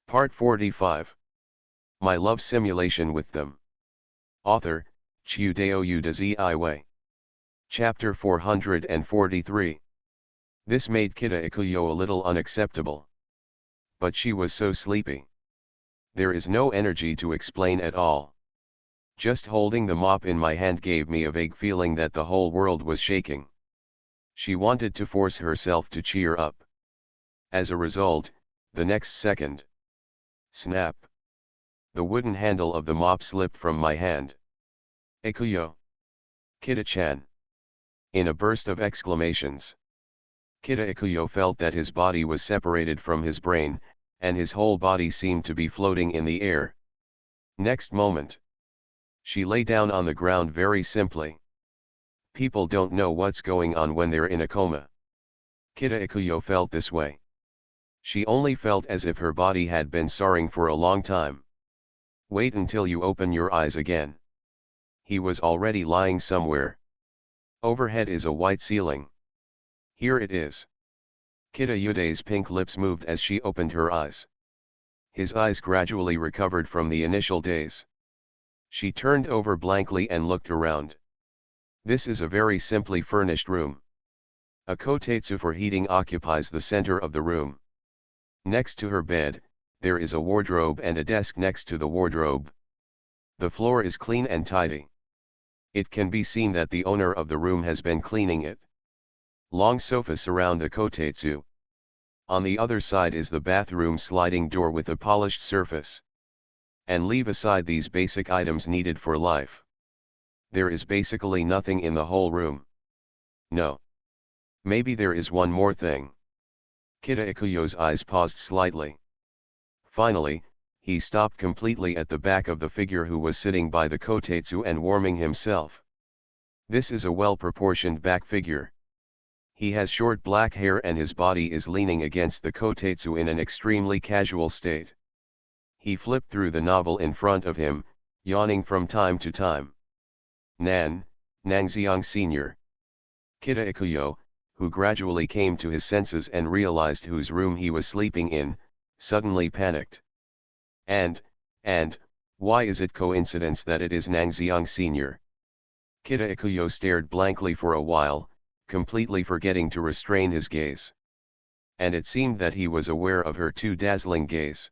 Part 45. My love simulation with them. Author, Chiudeo Udaziiwe. Chapter 443. This made Kita Ikuyo a little unacceptable. But she was so sleepy. There is no energy to explain at all. Just holding the mop in my hand gave me a vague feeling that the whole world was shaking. She wanted to force herself to cheer up. As a result, the next second, snap! The wooden handle of the mop slipped from my hand. Ikuyo! Kita-chan! In a burst of exclamations. Kita Ikuyo felt that his body was separated from his brain, and his whole body seemed to be floating in the air. Next moment, she lay down on the ground very simply. People don't know what's going on when they're in a coma. Kita Ikuyo felt this way. She only felt as if her body had been soaring for a long time. Wait until you open your eyes again. He was already lying somewhere. Overhead is a white ceiling. Here it is. Kita Yude's pink lips moved as she opened her eyes. His eyes gradually recovered from the initial daze. She turned over blankly and looked around. This is a very simply furnished room. A kotetsu for heating occupies the center of the room. Next to her bed, there is a wardrobe and a desk next to the wardrobe. The floor is clean and tidy. It can be seen that the owner of the room has been cleaning it. Long sofas surround the kotetsu. On the other side is the bathroom sliding door with a polished surface. And leave aside these basic items needed for life. There is basically nothing in the whole room. No. Maybe there is one more thing. Kita Ikuyo's eyes paused slightly. Finally, he stopped completely at the back of the figure who was sitting by the kotetsu and warming himself. This is a well-proportioned back figure. He has short black hair and his body is leaning against the kotetsu in an extremely casual state. He flipped through the novel in front of him, yawning from time to time. Nangxiang Sr. Kita Ikuyo, who gradually came to his senses and realized whose room he was sleeping in, suddenly panicked. And, why is it coincidence that it is Nangxiang Sr.? Kita Ikuyo stared blankly for a while, completely forgetting to restrain his gaze. And it seemed that he was aware of her too dazzling gaze.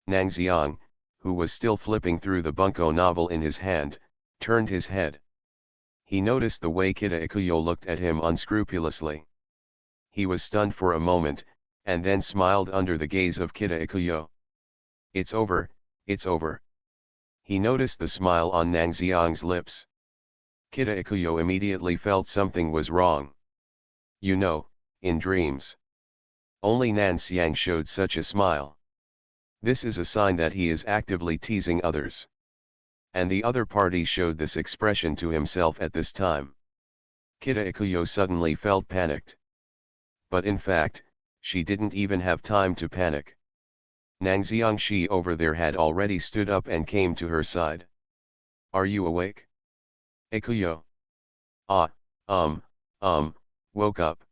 Nangxiang, who was still flipping through the bunko novel in his hand, turned his head. He noticed the way Kita Ikuyo looked at him unscrupulously. He was stunned for a moment, and then smiled under the gaze of Kita Ikuyo. It's over, it's over. He noticed the smile on Nangxiang's lips. Kita Ikuyo immediately felt something was wrong. You know, in dreams. Only Nangxiang showed such a smile. This is a sign that he is actively teasing others. And the other party showed this expression to himself at this time. Kita Ikuyo suddenly felt panicked. But in fact, she didn't even have time to panic. Nangxiang Shi over there had already stood up and came to her side. Are you awake? Ikuyo. Woke up.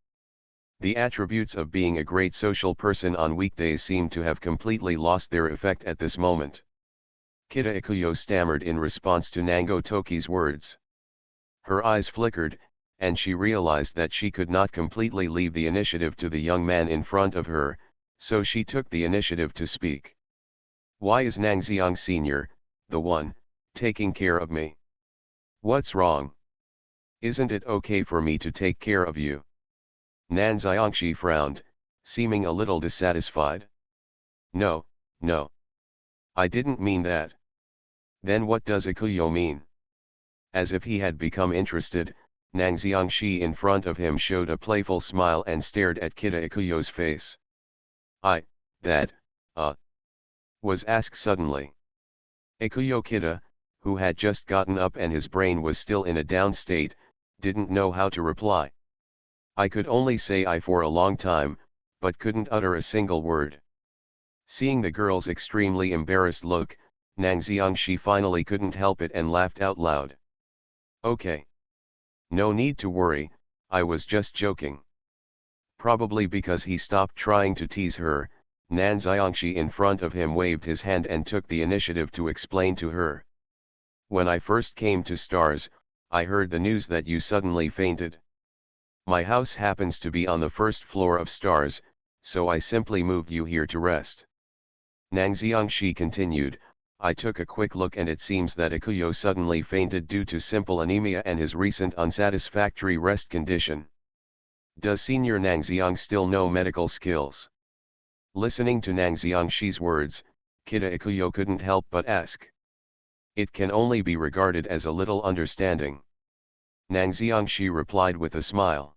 The attributes of being a great social person on weekdays seemed to have completely lost their effect at this moment. Kita Ikuyo stammered in response to Nango Toki's words. Her eyes flickered, and she realized that she could not completely leave the initiative to the young man in front of her, so she took the initiative to speak. Why is Nangxiang Sr., the one, taking care of me? What's wrong? Isn't it okay for me to take care of you? Nangxiangshi frowned, seeming a little dissatisfied. No. I didn't mean that. Then what does Ikuyo mean? As if he had become interested, Nangxiangshi in front of him showed a playful smile and stared at Kita Ikuyo's face. Was asked suddenly. Ikuyo Kita, who had just gotten up and his brain was still in a down state, didn't know how to reply. I could only say I for a long time, but couldn't utter a single word. Seeing the girl's extremely embarrassed look, Nangxiangshi finally couldn't help it and laughed out loud. Okay. No need to worry, I was just joking. Probably because he stopped trying to tease her, Nan Xiangxi in front of him waved his hand and took the initiative to explain to her. When I first came to Stars, I heard the news that you suddenly fainted. My house happens to be on the first floor of Stars, so I simply moved you here to rest. Nang Xiangxi continued, I took a quick look and it seems that Ikuyo suddenly fainted due to simple anemia and his recent unsatisfactory rest condition. Does Senior Nang Xiang still know medical skills? Listening to Nang Xiangxi's words, Kita Ikuyo couldn't help but ask. It can only be regarded as a little understanding. Nang Xiangxi replied with a smile.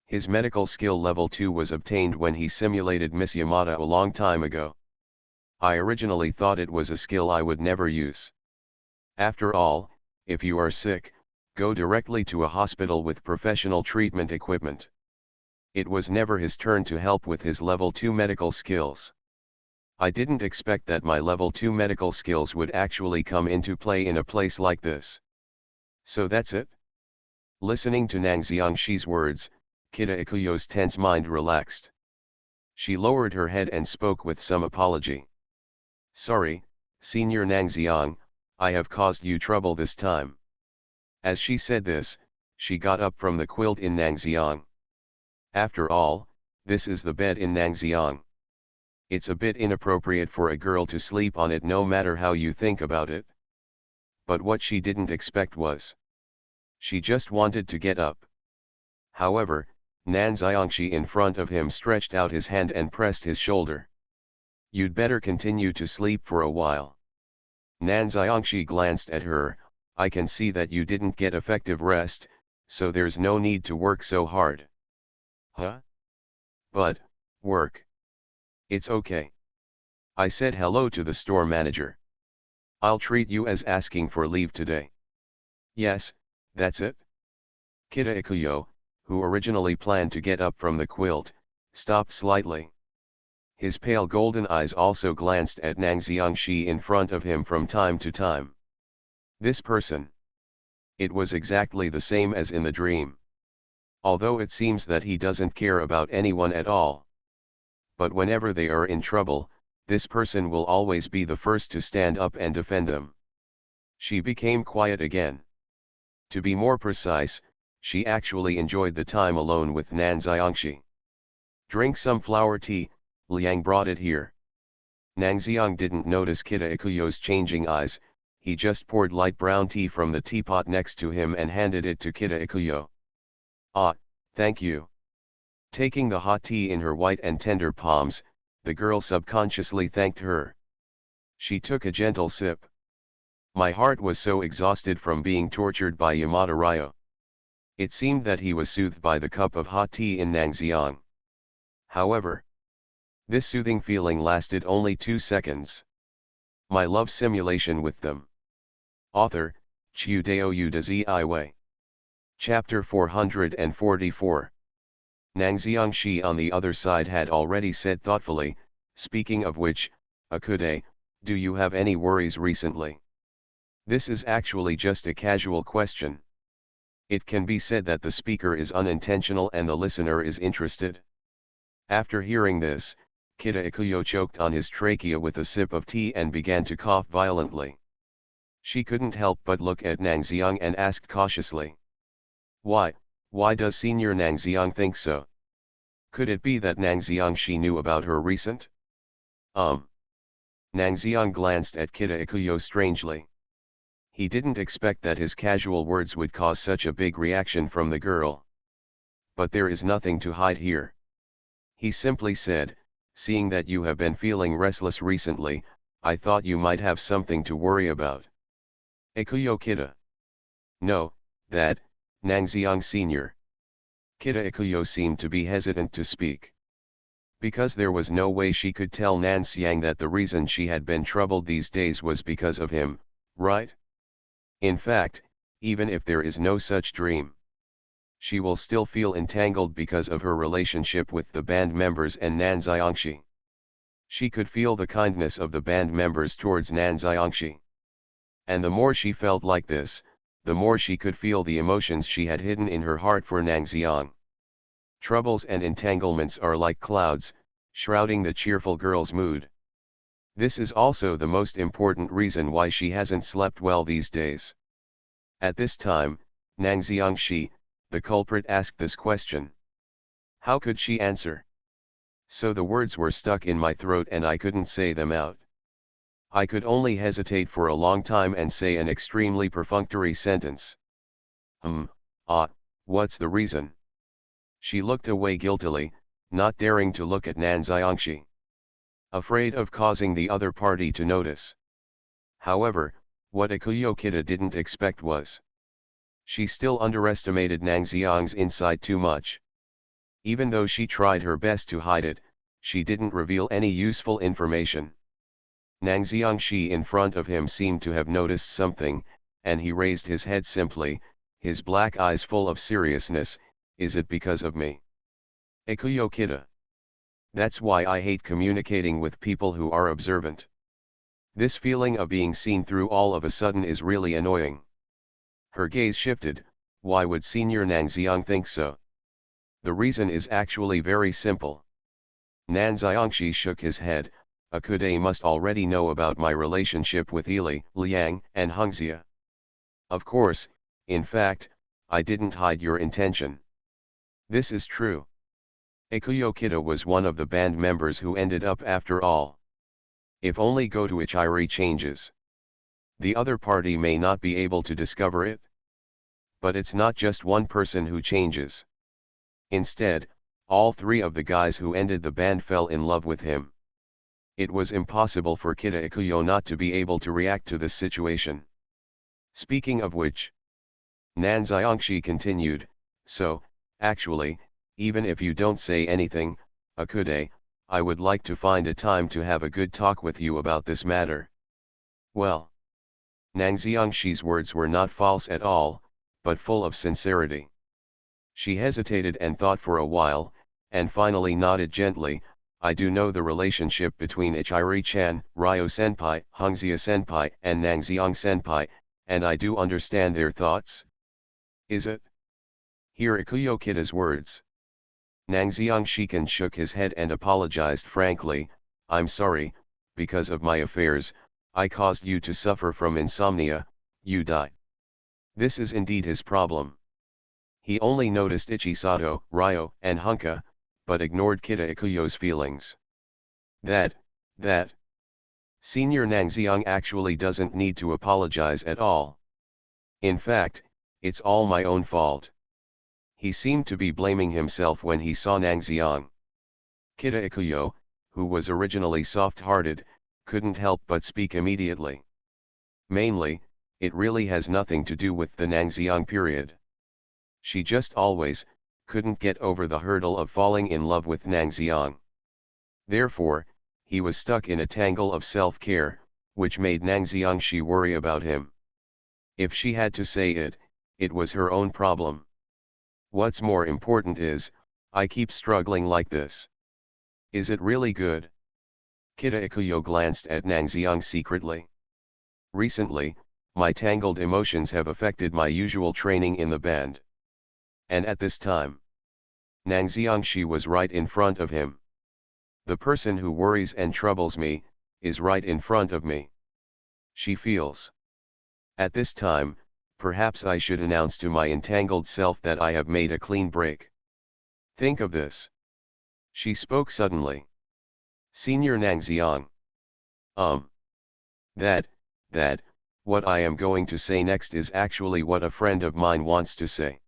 His medical skill level 2 was obtained when he simulated Miss Yamada a long time ago. I originally thought it was a skill I would never use. After all, if you are sick, go directly to a hospital with professional treatment equipment. It was never his turn to help with his level 2 medical skills. I didn't expect that my level 2 medical skills would actually come into play in a place like this. So that's it? Listening to Nang Xiangxi's words, Kita Ikuyo's tense mind relaxed. She lowered her head and spoke with some apology. Sorry, Senior Nang Xiang, I have caused you trouble this time. As she said this, she got up from the quilt in Nang Xiang. After all, this is the bed in Nang Xiang. It's a bit inappropriate for a girl to sleep on it no matter how you think about it. But what she didn't expect was. She just wanted to get up. However, Nan Xiangxi in front of him stretched out his hand and pressed his shoulder. You'd better continue to sleep for a while. Nan Xiangxi glanced at her, I can see that you didn't get effective rest, so there's no need to work so hard. Huh? But, work. It's okay. I said hello to the store manager. I'll treat you as asking for leave today. Yes, that's it. Kita Ikuyo, who originally planned to get up from the quilt, stopped slightly. His pale golden eyes also glanced at Nang Xiangxi in front of him from time to time. This person. It was exactly the same as in the dream. Although it seems that he doesn't care about anyone at all. But whenever they are in trouble, this person will always be the first to stand up and defend them. She became quiet again. To be more precise, she actually enjoyed the time alone with Nan Xiangxi. Drink some flower tea, Liang brought it here. Nang Xiang didn't notice Kita Ikuyo's changing eyes, he just poured light brown tea from the teapot next to him and handed it to Kita Ikuyo. Ah, thank you. Taking the hot tea in her white and tender palms, the girl subconsciously thanked her. She took a gentle sip. My heart was so exhausted from being tortured by Yamada Ryo. It seemed that he was soothed by the cup of hot tea in Nang Xiang. However, this soothing feeling lasted only 2 seconds. My love simulation with them. Author, Chiu Dao Yu de Ziwei. Chapter 444. Nang Xiangxi on the other side had already said thoughtfully, speaking of which, Akude, do you have any worries recently? This is actually just a casual question. It can be said that the speaker is unintentional and the listener is interested. After hearing this, Kita Ikuyo choked on his trachea with a sip of tea and began to cough violently. She couldn't help but look at Nang Xiang and asked cautiously. Why does Senior Nang Xiang think so? Could it be that Nang Xiangxi knew about her recent? Nang Xiang glanced at Kita Ikuyo strangely. He didn't expect that his casual words would cause such a big reaction from the girl. But there is nothing to hide here. He simply said, seeing that you have been feeling restless recently, I thought you might have something to worry about. Ikuyo Kita. No, that, Nang Xiang Sr. Kita Ikuyo seemed to be hesitant to speak. Because there was no way she could tell Nan Xiang that the reason she had been troubled these days was because of him, right? In fact, even if there is no such dream, she will still feel entangled because of her relationship with the band members and Nan Xiangxi. She could feel the kindness of the band members towards Nan Xiangxi. And the more she felt like this, the more she could feel the emotions she had hidden in her heart for Nang Xiang. Troubles and entanglements are like clouds, shrouding the cheerful girl's mood. This is also the most important reason why she hasn't slept well these days. At this time, Nang Xiangxi, the culprit, asked this question. How could she answer? So the words were stuck in my throat and I couldn't say them out. I could only hesitate for a long time and say an extremely perfunctory sentence. What's the reason? She looked away guiltily, not daring to look at Nan Xiangxi, afraid of causing the other party to notice. However, what Ikuyo Kita didn't expect was, she still underestimated Nang Xiang's insight too much. Even though she tried her best to hide it, she didn't reveal any useful information. Nang Xiangxi in front of him seemed to have noticed something, and he raised his head simply, his black eyes full of seriousness. Is it because of me? Ikuyo Kita. That's why I hate communicating with people who are observant. This feeling of being seen through all of a sudden is really annoying. Her gaze shifted. Why would Senior Nang Xiang think so? The reason is actually very simple. Nan Xiangxi shook his head. Akude must already know about my relationship with Ili, Liang, and Hengxia. Of course, in fact, I didn't hide your intention. This is true. Ikuyo Kita was one of the band members who ended up after all. If only Goto Ichiri changes, the other party may not be able to discover it. But it's not just one person who changes. Instead, all three of the guys who ended the band fell in love with him. It was impossible for Kita Ikuyo not to be able to react to this situation. Speaking of which, Nan Xiangxi continued, so, actually, even if you don't say anything, Akude, I would like to find a time to have a good talk with you about this matter. Well, Nang Xiangxi's words were not false at all, but full of sincerity. She hesitated and thought for a while, and finally nodded gently. I do know the relationship between Ichiri-chan, Ryo-senpai, Hengxia-senpai, and Nang Xiang-senpai, and I do understand their thoughts. Is it? Hear Ikuyo Kita's words. Nang Xiangxikan shook his head and apologized frankly. I'm sorry, because of my affairs, I caused you to suffer from insomnia, you died. This is indeed his problem. He only noticed Ichisato, Ryo, and Hunka, but ignored Kita Ikuyo's feelings. That. Senior Nang Xiang actually doesn't need to apologize at all. In fact, it's all my own fault. He seemed to be blaming himself when he saw Nang Xiang. Kita Ikuyo, who was originally soft-hearted, couldn't help but speak immediately. Mainly, it really has nothing to do with the Nang Xiang period. She just always couldn't get over the hurdle of falling in love with Nang Xiang. Therefore, he was stuck in a tangle of self-care, which made Nang Xiangxi worry about him. If she had to say it, it was her own problem. What's more important is, I keep struggling like this. Is it really good? Kita Ikuyo glanced at Nang Xiang secretly. Recently, my tangled emotions have affected my usual training in the band. And at this time, Nang Xiangxi was right in front of him. The person who worries and troubles me, is right in front of me. She feels. At this time, perhaps I should announce to my entangled self that I have made a clean break. Think of this. She spoke suddenly. Senior Nang Xiang. What I am going to say next is actually what a friend of mine wants to say.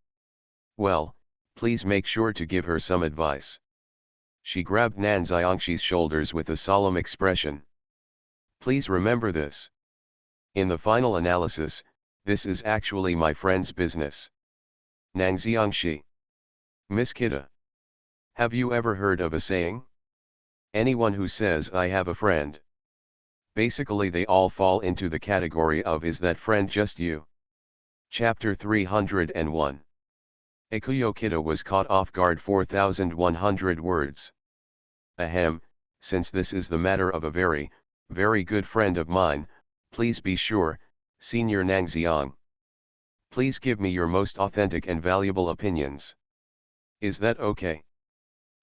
Well, please make sure to give her some advice. She grabbed Nan Xiangxi's shoulders with a solemn expression. Please remember this. In the final analysis, this is actually my friend's business. Nang Xiangxi. Miss Kita. Have you ever heard of a saying? Anyone who says I have a friend. Basically they all fall into the category of is that friend just you? Chapter 301. Ikuyo Kita was caught off guard. 4,100 words. Ahem, since this is the matter of a very, very good friend of mine, please be sure, Senior Nang Xiang. Please give me your most authentic and valuable opinions. Is that okay?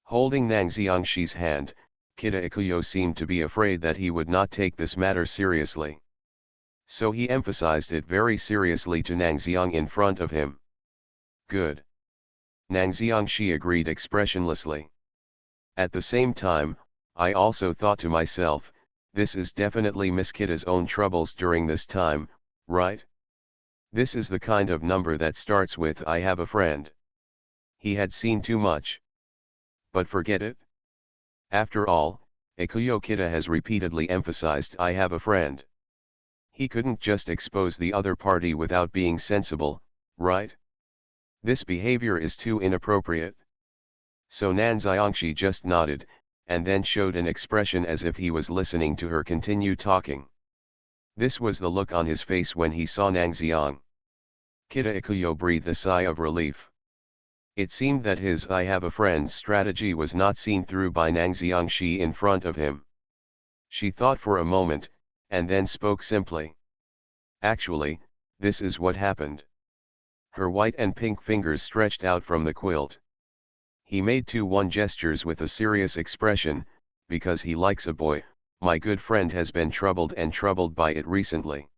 Holding Nang Xiangxi's hand, Kita Ikuyo seemed to be afraid that he would not take this matter seriously. So he emphasized it very seriously to Nangxiang in front of him. Good. Nangxiang she agreed expressionlessly. At the same time, I also thought to myself, this is definitely Miss Kita's own troubles during this time, right? This is the kind of number that starts with I have a friend. He had seen too much. But forget it. After all, Ikuyo Kita has repeatedly emphasized I have a friend. He couldn't just expose the other party without being sensible, right? This behavior is too inappropriate. So Nan Xiangxi just nodded, and then showed an expression as if he was listening to her continue talking. This was the look on his face when he saw Nangxiang. Kita Ikuyo breathed a sigh of relief. It seemed that his I have a friend strategy was not seen through by Nangxiang in front of him. She thought for a moment, and then spoke simply. Actually, this is what happened. Her white and pink fingers stretched out from the quilt. He made 2-1 gestures with a serious expression, because he likes a boy. My good friend has been troubled by it recently.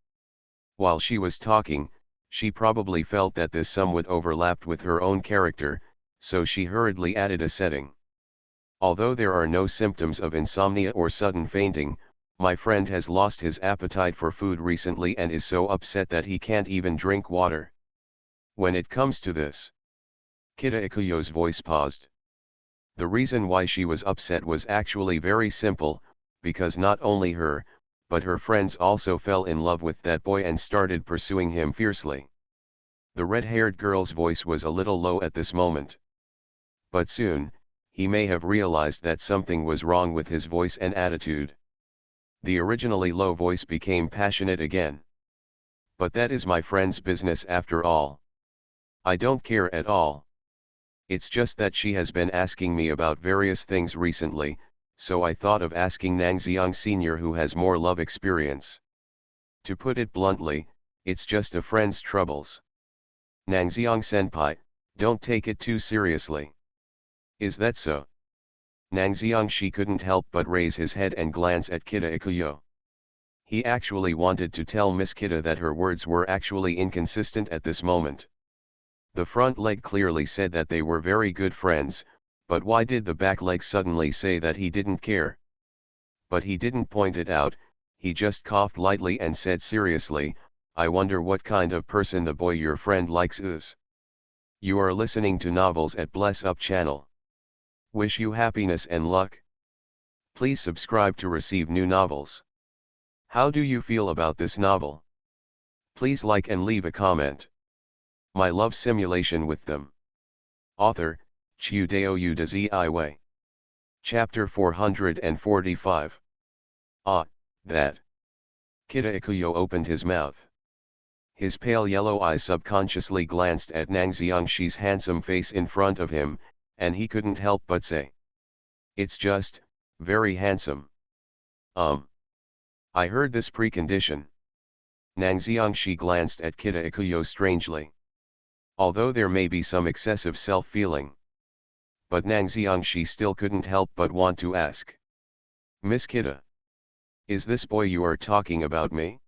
While she was talking, she probably felt that this somewhat overlapped with her own character, so she hurriedly added a setting. Although there are no symptoms of insomnia or sudden fainting, my friend has lost his appetite for food recently and is so upset that he can't even drink water. When it comes to this, Kita Ikuyo's voice paused. The reason why she was upset was actually very simple, because not only her, but her friends also fell in love with that boy and started pursuing him fiercely. The red-haired girl's voice was a little low at this moment. But soon, he may have realized that something was wrong with his voice and attitude. The originally low voice became passionate again. But that is my friend's business after all. I don't care at all. It's just that she has been asking me about various things recently, so I thought of asking Nangxiang Sr. who has more love experience. To put it bluntly, it's just a friend's troubles. Nangxiang Senpai, don't take it too seriously. Is that so? Nangxiang she couldn't help but raise his head and glance at Kita Ikuyo. He actually wanted to tell Miss Kita that her words were actually inconsistent at this moment. The front leg clearly said that they were very good friends, but why did the back leg suddenly say that he didn't care? But he didn't point it out, he just coughed lightly and said seriously, I wonder what kind of person the boy your friend likes is. You are listening to Novels at Bless Up channel. Wish you happiness and luck. Please subscribe to receive new novels. How do you feel about this novel? Please like and leave a comment. My love simulation with them. Author, Chiudeo Udazi. Chapter 445. Ah, that. Kita Ikuyo opened his mouth. His pale yellow eyes subconsciously glanced at Nangxiangxi's handsome face in front of him, and he couldn't help but say. It's just, very handsome. I heard this precondition. Nangxiangxi glanced at Kita Ikuyo strangely. Although there may be some excessive self-feeling. But Nangxiangxi still couldn't help but want to ask. Miss Kita. Is this boy you are talking about me?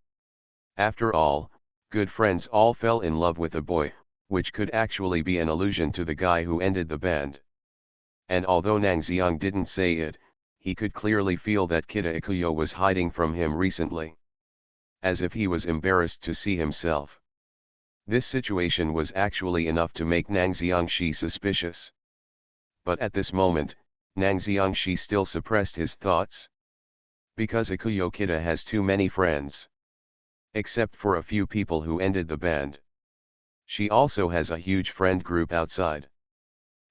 After all, good friends all fell in love with a boy, which could actually be an allusion to the guy who ended the band. And although Nangxiang didn't say it, he could clearly feel that Kita Ikuyo was hiding from him recently. As if he was embarrassed to see himself. This situation was actually enough to make Nangxiangxi suspicious. But at this moment, Nangxiangxi still suppressed his thoughts. Because Ikuyo Kita has too many friends. Except for a few people who ended the band. She also has a huge friend group outside.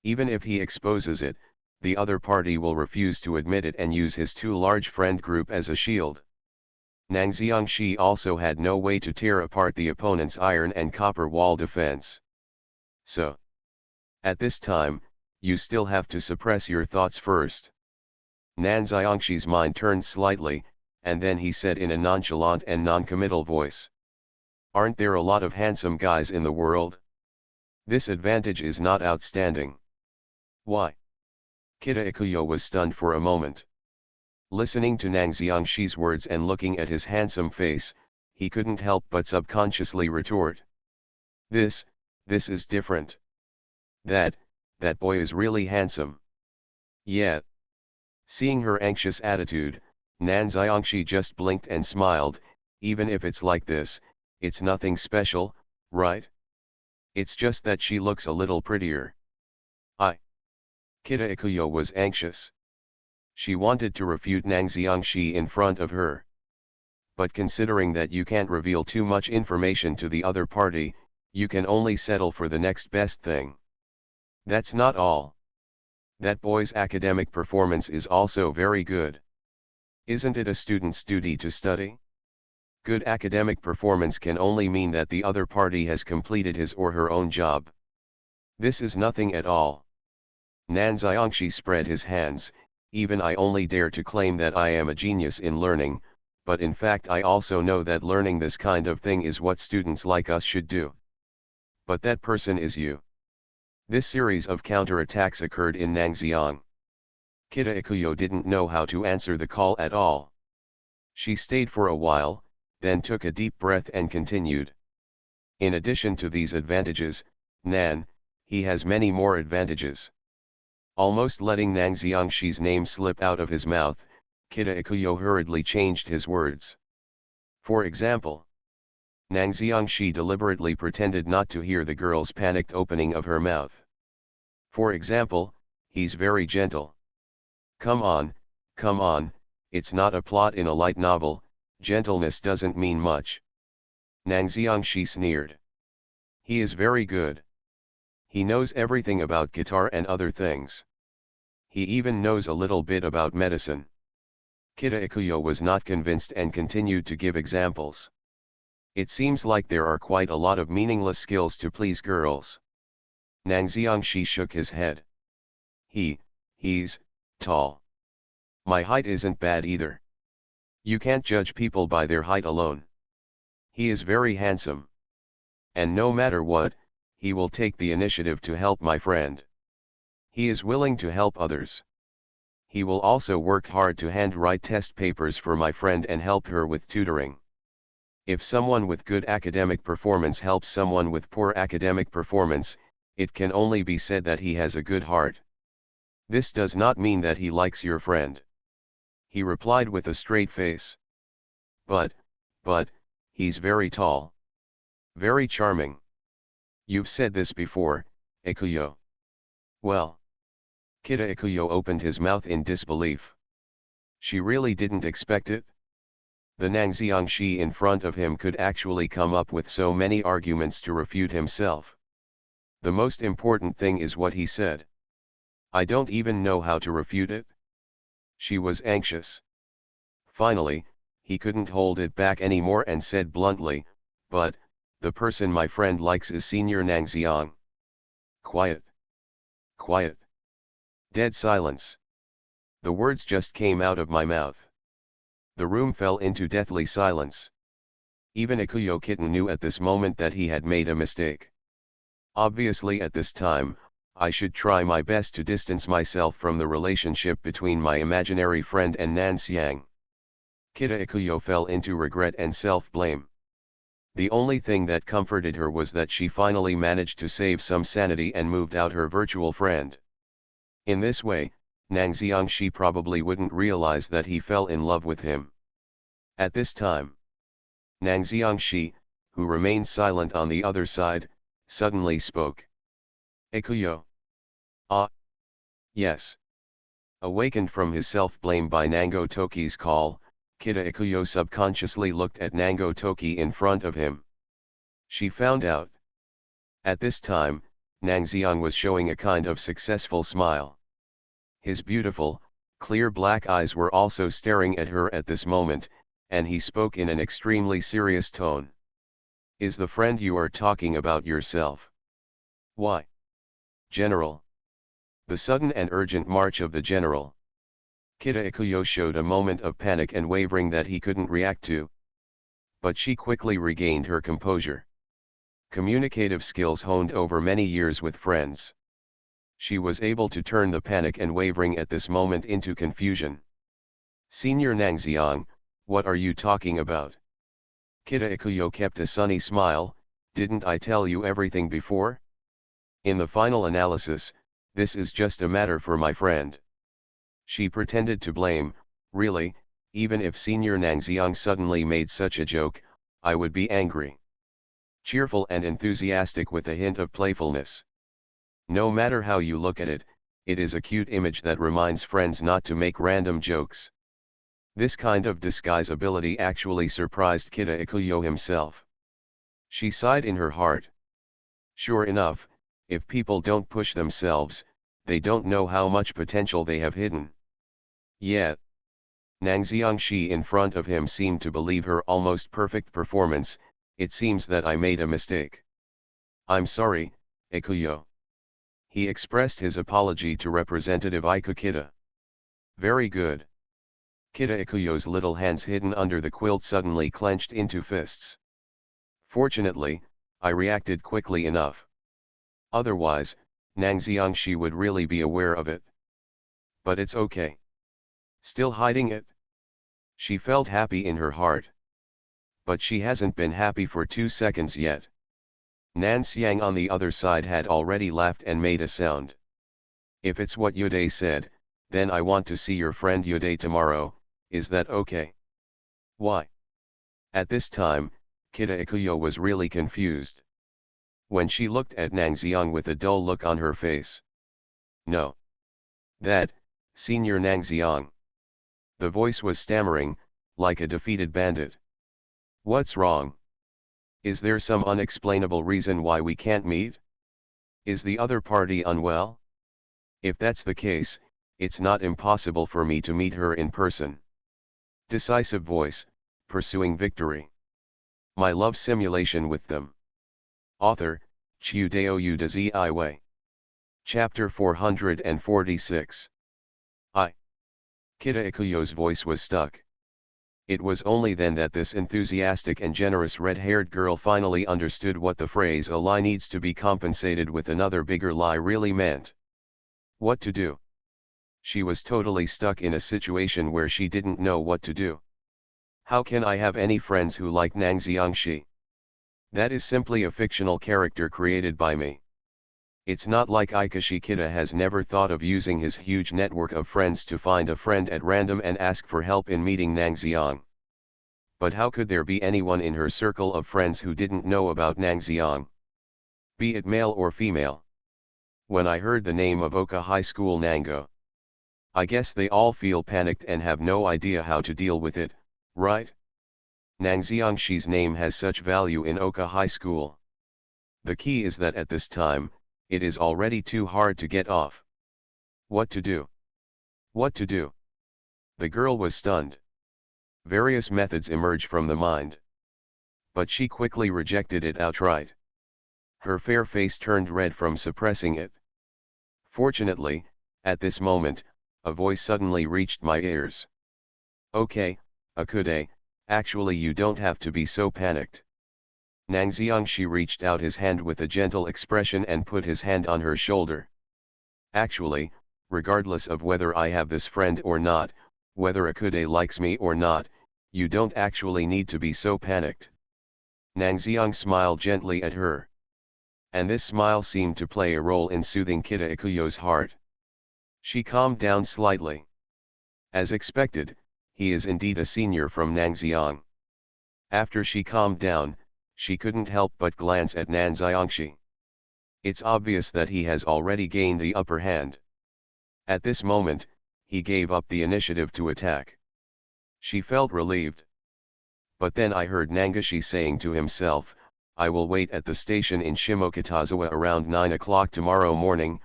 Even if he exposes it, the other party will refuse to admit it and use his too large friend group as a shield. Nangxiangxi also had no way to tear apart the opponent's iron and copper wall defense. So, at this time, you still have to suppress your thoughts first. Nangxiangxi's mind turned slightly, and then he said in a nonchalant and non-committal voice. Aren't there a lot of handsome guys in the world? This advantage is not outstanding. Why? Kita Ikuyo was stunned for a moment. Listening to Nang Xiangshi's words and looking at his handsome face, he couldn't help but subconsciously retort. This is different. That boy is really handsome. Yeah. Seeing her anxious attitude, Nan Xiangxi just blinked and smiled. Even if it's like this, it's nothing special, right? It's just that she looks a little prettier. Kita Ikuyo was anxious. She wanted to refute Nang Xiangxi in front of her. But considering that you can't reveal too much information to the other party, you can only settle for the next best thing. That's not all. That boy's academic performance is also very good. Isn't it a student's duty to study? Good academic performance can only mean that the other party has completed his or her own job. This is nothing at all. Nan Xiangxi spread his hands. Even I only dare to claim that I am a genius in learning, but in fact I also know that learning this kind of thing is what students like us should do. But that person is you. This series of counterattacks occurred in Nangxiang. Kita Ikuyo didn't know how to answer the call at all. She stayed for a while, then took a deep breath and continued. In addition to these advantages, Nan, he has many more advantages. Almost letting Nang Xiangshi's name slip out of his mouth, Kita Ikuyo hurriedly changed his words. For example, Nang Xiangxi deliberately pretended not to hear the girl's panicked opening of her mouth. For example, he's very gentle. Come on, it's not a plot in a light novel, gentleness doesn't mean much. Nang Xiangxi sneered. He is very good. He knows everything about guitar and other things. He even knows a little bit about medicine. Kita Ikuyo was not convinced and continued to give examples. It seems like there are quite a lot of meaningless skills to please girls. Nang Xiangxi shook his head. He's tall. My height isn't bad either. You can't judge people by their height alone. He is very handsome. And no matter what, he will take the initiative to help my friend. He is willing to help others. He will also work hard to handwrite test papers for my friend and help her with tutoring. If someone with good academic performance helps someone with poor academic performance, it can only be said that he has a good heart. This does not mean that he likes your friend. He replied with a straight face. But, he's very tall. Very charming. You've said this before, Ikuyo. Well. Kita Ikuyo opened his mouth in disbelief. She really didn't expect it. The Nang Xiangxi in front of him could actually come up with so many arguments to refute himself. The most important thing is what he said. I don't even know how to refute it. She was anxious. Finally, he couldn't hold it back anymore and said bluntly, but, the person my friend likes is Senior Nang Xiang. Quiet. Quiet. Dead silence. The words just came out of my mouth. The room fell into deathly silence. Even Ikuyo Kitten knew at this moment that he had made a mistake. Obviously at this time, I should try my best to distance myself from the relationship between my imaginary friend and Nan Xiang. Kita Ikuyo fell into regret and self-blame. The only thing that comforted her was that she finally managed to save some sanity and moved out her virtual friend. In this way, Nang Xiangxi probably wouldn't realize that he fell in love with him. At this time, Nang Xiangxi, who remained silent on the other side, suddenly spoke. Ikuyo. Ah. Yes. Awakened from his self-blame by Nango Toki's call, Kita Ikuyo subconsciously looked at Nango Toki in front of him. She found out. At this time, Nang Xiang was showing a kind of successful smile. His beautiful, clear black eyes were also staring at her at this moment, and he spoke in an extremely serious tone. Is the friend you are talking about yourself? Why? General. The sudden and urgent march of the general. Kita Ikuyo showed a moment of panic and wavering that he couldn't react to. But she quickly regained her composure. Communicative skills honed over many years with friends. She was able to turn the panic and wavering at this moment into confusion. Senior Nangxiang, what are you talking about? Kita Ikuyo kept a sunny smile. Didn't I tell you everything before? In the final analysis, this is just a matter for my friend. She pretended to blame. Really, even if Senior Nangxiang suddenly made such a joke, I would be angry. Cheerful and enthusiastic with a hint of playfulness. No matter how you look at it, it is a cute image that reminds friends not to make random jokes. This kind of disguise ability actually surprised Kita Ikuyo himself. She sighed in her heart. Sure enough, if people don't push themselves, they don't know how much potential they have hidden. Yet, Nangxiang Shi in front of him seemed to believe her almost perfect performance. It seems that I made a mistake. I'm sorry, Ikuyo. He expressed his apology to Representative Ika Kita. Very good. Kita Ikuyo's little hands hidden under the quilt suddenly clenched into fists. Fortunately, I reacted quickly enough. Otherwise, Nangxiang Shi would really be aware of it. But it's okay. Still hiding it? She felt happy in her heart. But she hasn't been happy for 2 seconds yet. Nan Xiang on the other side had already laughed and made a sound. If it's what Yude said, then I want to see your friend Yude tomorrow, is that okay? Why? At this time, Kita Ikuyo was really confused. When she looked at Nangxiang with a dull look on her face. No. That, Senior Nangxiang. The voice was stammering, like a defeated bandit. What's wrong? Is there some unexplainable reason why we can't meet? Is the other party unwell? If that's the case, it's not impossible for me to meet her in person. Decisive voice, pursuing victory. My love simulation with them. Author, Chiudeo Udazi Iway. Chapter 446. Kita Ikuyo's voice was stuck. It was only then that this enthusiastic and generous red-haired girl finally understood what the phrase "a lie needs to be compensated with another bigger lie" really meant. What to do? She was totally stuck in a situation where she didn't know what to do. How can I have any friends who like Nangxiang Shi? That is simply a fictional character created by me. It's not like Ikashi Kita has never thought of using his huge network of friends to find a friend at random and ask for help in meeting Nangxiang. But how could there be anyone in her circle of friends who didn't know about Nangxiang? Be it male or female. When I heard the name of Oka High School Nango, I guess they all feel panicked and have no idea how to deal with it, right? Nangxiang Shi's name has such value in Oka High School. The key is that at this time, it is already too hard to get off. What to do? What to do? The girl was stunned. Various methods emerged from the mind. But she quickly rejected it outright. Her fair face turned red from suppressing it. Fortunately, at this moment, a voice suddenly reached my ears. Okay, Akude, actually you don't have to be so panicked. Nangxiang Shi reached out his hand with a gentle expression and put his hand on her shoulder. Actually, regardless of whether I have this friend or not, whether Akude likes me or not, you don't actually need to be so panicked. Nangxiang smiled gently at her. And this smile seemed to play a role in soothing Kita Ikuyo's heart. She calmed down slightly. As expected, he is indeed a senior from Nangxiang. After she calmed down, she couldn't help but glance at Nangxiang Shi. It's obvious that he has already gained the upper hand. At this moment, he gave up the initiative to attack. She felt relieved. But then I heard Nangashi saying to himself, I will wait at the station in Shimokitazawa around 9 o'clock tomorrow morning,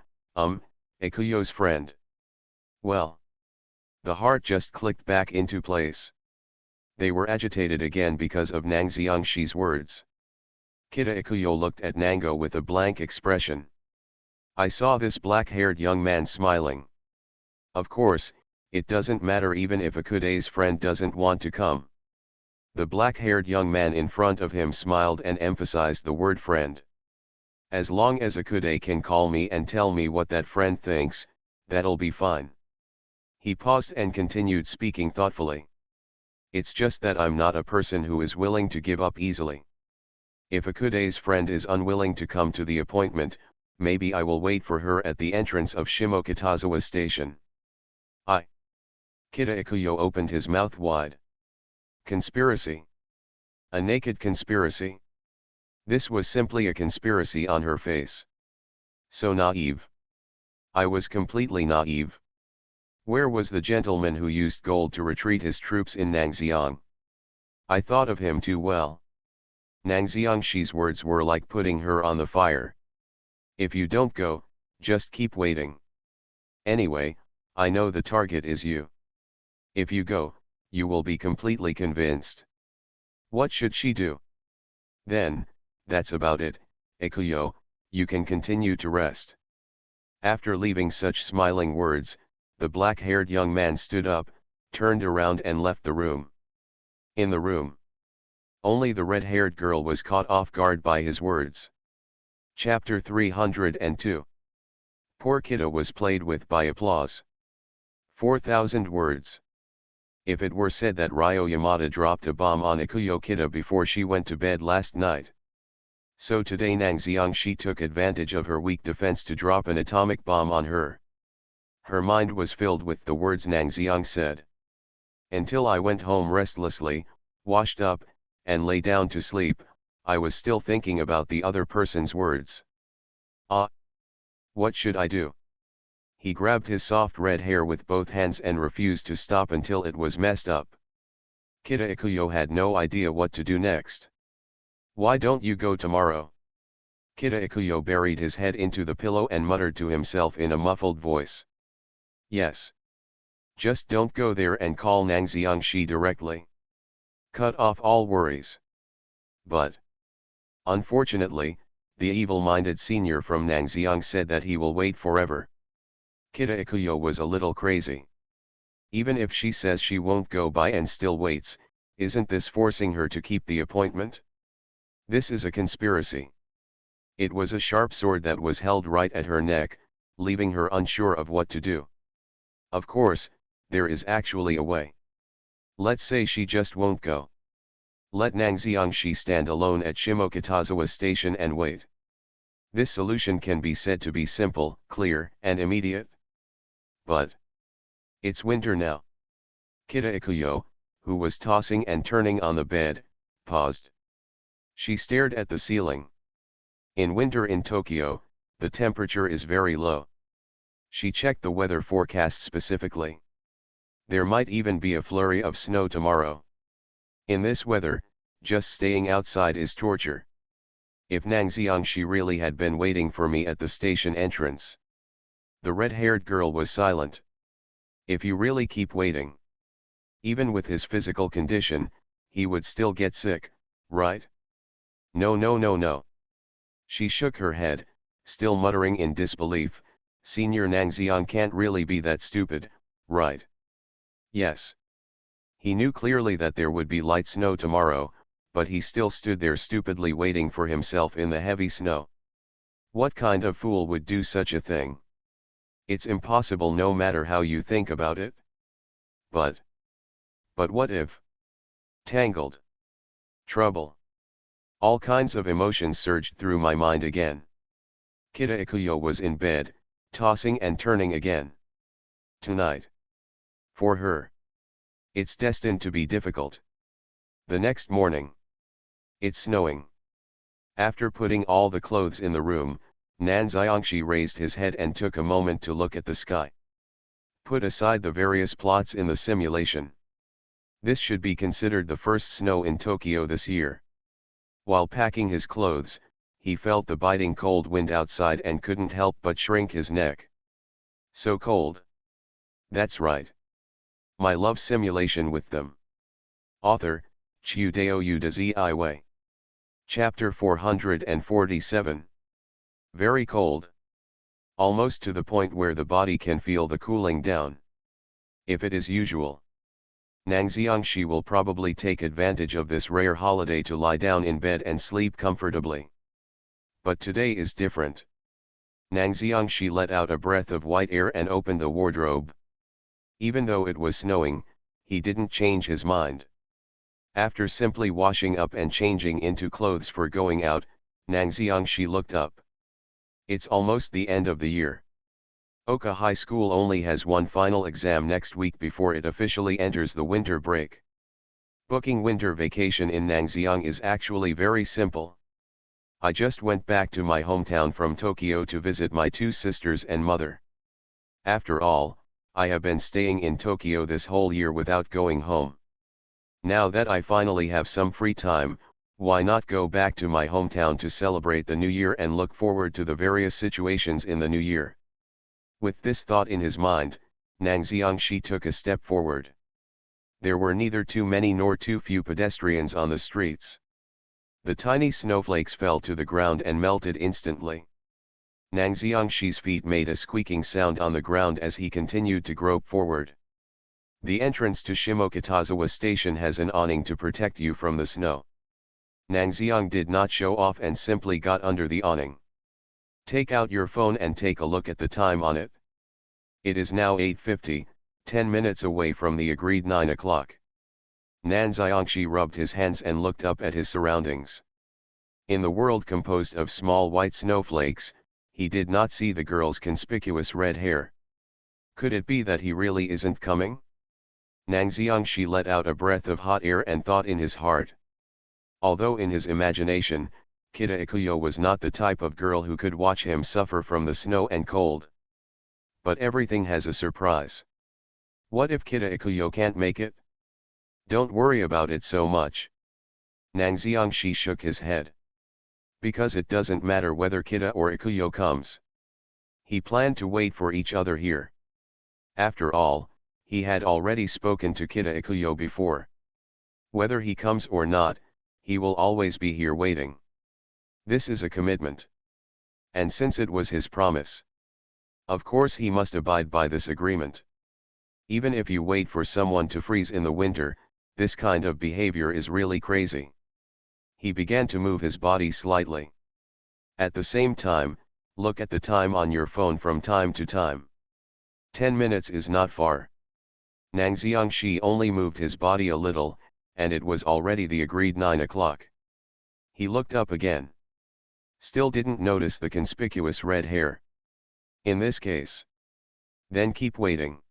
Ikuyo's friend. Well. The heart just clicked back into place. They were agitated again because of Nangxiang Shi's words. Kita Ikuyo looked at Nango with a blank expression. I saw this black-haired young man smiling. Of course, it doesn't matter even if Akude's friend doesn't want to come. The black-haired young man in front of him smiled and emphasized the word friend. As long as Akude can call me and tell me what that friend thinks, that'll be fine. He paused and continued speaking thoughtfully. It's just that I'm not a person who is willing to give up easily. If Akude's friend is unwilling to come to the appointment, maybe I will wait for her at the entrance of Shimokitazawa station. Kida Ikuyo opened his mouth wide. Conspiracy. A naked conspiracy? This was simply a conspiracy on her face. So naive. I was completely naive. Where was the gentleman who used gold to retreat his troops in Nangxiang? I thought of him too well. Nangxiangshi's words were like putting her on the fire. If you don't go, just keep waiting. Anyway, I know the target is you. If you go, you will be completely convinced. What should she do? Then, that's about it, Ikuyo, you can continue to rest. After leaving such smiling words, the black-haired young man stood up, turned around and left the room. In the room, only the red-haired girl was caught off guard by his words. Chapter 302. Poor Kida was played with by applause. 4,000 words. If it were said that Ryo Yamada dropped a bomb on Ikuyo Kida before she went to bed last night, so today Nangxiangshi took advantage of her weak defense to drop an atomic bomb on her. Her mind was filled with the words Nangxiang said. Until I went home restlessly, washed up, and lay down to sleep, I was still thinking about the other person's words. What should I do? He grabbed his soft red hair with both hands and refused to stop until it was messed up. Kida Ikuyo had no idea what to do next. Why don't you go tomorrow? Kida Ikuyo buried his head into the pillow and muttered to himself in a muffled voice. Yes. Just don't go there and call Nangxiangshi directly. Cut off all worries. But unfortunately, the evil-minded senior from Nangxiang said that he will wait forever. Kida Ikuyo was a little crazy. Even if she says she won't go by and still waits, isn't this forcing her to keep the appointment? This is a conspiracy. It was a sharp sword that was held right at her neck, leaving her unsure of what to do. Of course, there is actually a way. Let's say she just won't go. Let Nangxiangshi stand alone at Shimokitazawa station and wait. This solution can be said to be simple, clear, and immediate. But it's winter now. Kida Ikuyo, who was tossing and turning on the bed, paused. She stared at the ceiling. In winter in Tokyo, the temperature is very low. She checked the weather forecast specifically. There might even be a flurry of snow tomorrow. In this weather, just staying outside is torture. If Nangxiangshi really had been waiting for me at the station entrance. The red-haired girl was silent. If you really keep waiting, even with his physical condition, he would still get sick, right? No, no, no, no. She shook her head, still muttering in disbelief. Senior Nangxiang can't really be that stupid, right? Yes. He knew clearly that there would be light snow tomorrow, but he still stood there stupidly waiting for himself in the heavy snow. What kind of fool would do such a thing? It's impossible no matter how you think about it. But what if? Tangled. Trouble. All kinds of emotions surged through my mind again. Kida Ikuyo was in bed, tossing and turning again. Tonight. For her. It's destined to be difficult. The next morning. It's snowing. After putting all the clothes in the room, Nangxiangshi raised his head and took a moment to look at the sky. Put aside the various plots in the simulation. This should be considered the first snow in Tokyo this year. While packing his clothes, he felt the biting cold wind outside and couldn't help but shrink his neck. So cold. That's right. My love simulation with them. Author, Chiudeo Udazi. Chapter 447. Very cold. Almost to the point where the body can feel the cooling down. If it is usual, Nangxiangshi will probably take advantage of this rare holiday to lie down in bed and sleep comfortably. But today is different. Nangxiangshi let out a breath of white air and opened the wardrobe. Even though it was snowing, he didn't change his mind. After simply washing up and changing into clothes for going out, Nang Xiangxi looked up. It's almost the end of the year. Oka High School only has one final exam next week before it officially enters the winter break. Booking winter vacation in Nangxiang is actually very simple. I just went back to my hometown from Tokyo to visit my two sisters and mother. After all, I have been staying in Tokyo this whole year without going home. Now that I finally have some free time, why not go back to my hometown to celebrate the new year and look forward to the various situations in the new year? With this thought in his mind, Nang Xiangxi took a step forward. There were neither too many nor too few pedestrians on the streets. The tiny snowflakes fell to the ground and melted instantly. Nang Xiangxi's feet made a squeaking sound on the ground as he continued to grope forward. The entrance to Shimokitazawa station has an awning to protect you from the snow. Nang Xiang did not show off and simply got under the awning. Take out your phone and take a look at the time on it. It is now 8:50, 10 minutes away from the agreed 9 o'clock. Nang Xiangxi rubbed his hands and looked up at his surroundings. In the world composed of small white snowflakes, he did not see the girl's conspicuous red hair. Could it be that he really isn't coming? Nang Xiangxi let out a breath of hot air and thought in his heart. Although in his imagination, Kita Ikuyo was not the type of girl who could watch him suffer from the snow and cold. But everything has a surprise. What if Kita Ikuyo can't make it? Don't worry about it so much. Nang Xiangxi shook his head. Because it doesn't matter whether Kita or Ikuyo comes. He planned to wait for each other here. After all, he had already spoken to Kita Ikuyo before. Whether he comes or not, he will always be here waiting. This is a commitment. And since it was his promise, of course he must abide by this agreement. Even if you wait for someone to freeze in the winter, this kind of behavior is really crazy. He began to move his body slightly. At the same time, look at the time on your phone from time to time. 10 minutes is not far. Nang Xiangxi only moved his body a little, and it was already the agreed 9 o'clock. He looked up again. Still didn't notice the conspicuous red hair. In this case. Then keep waiting.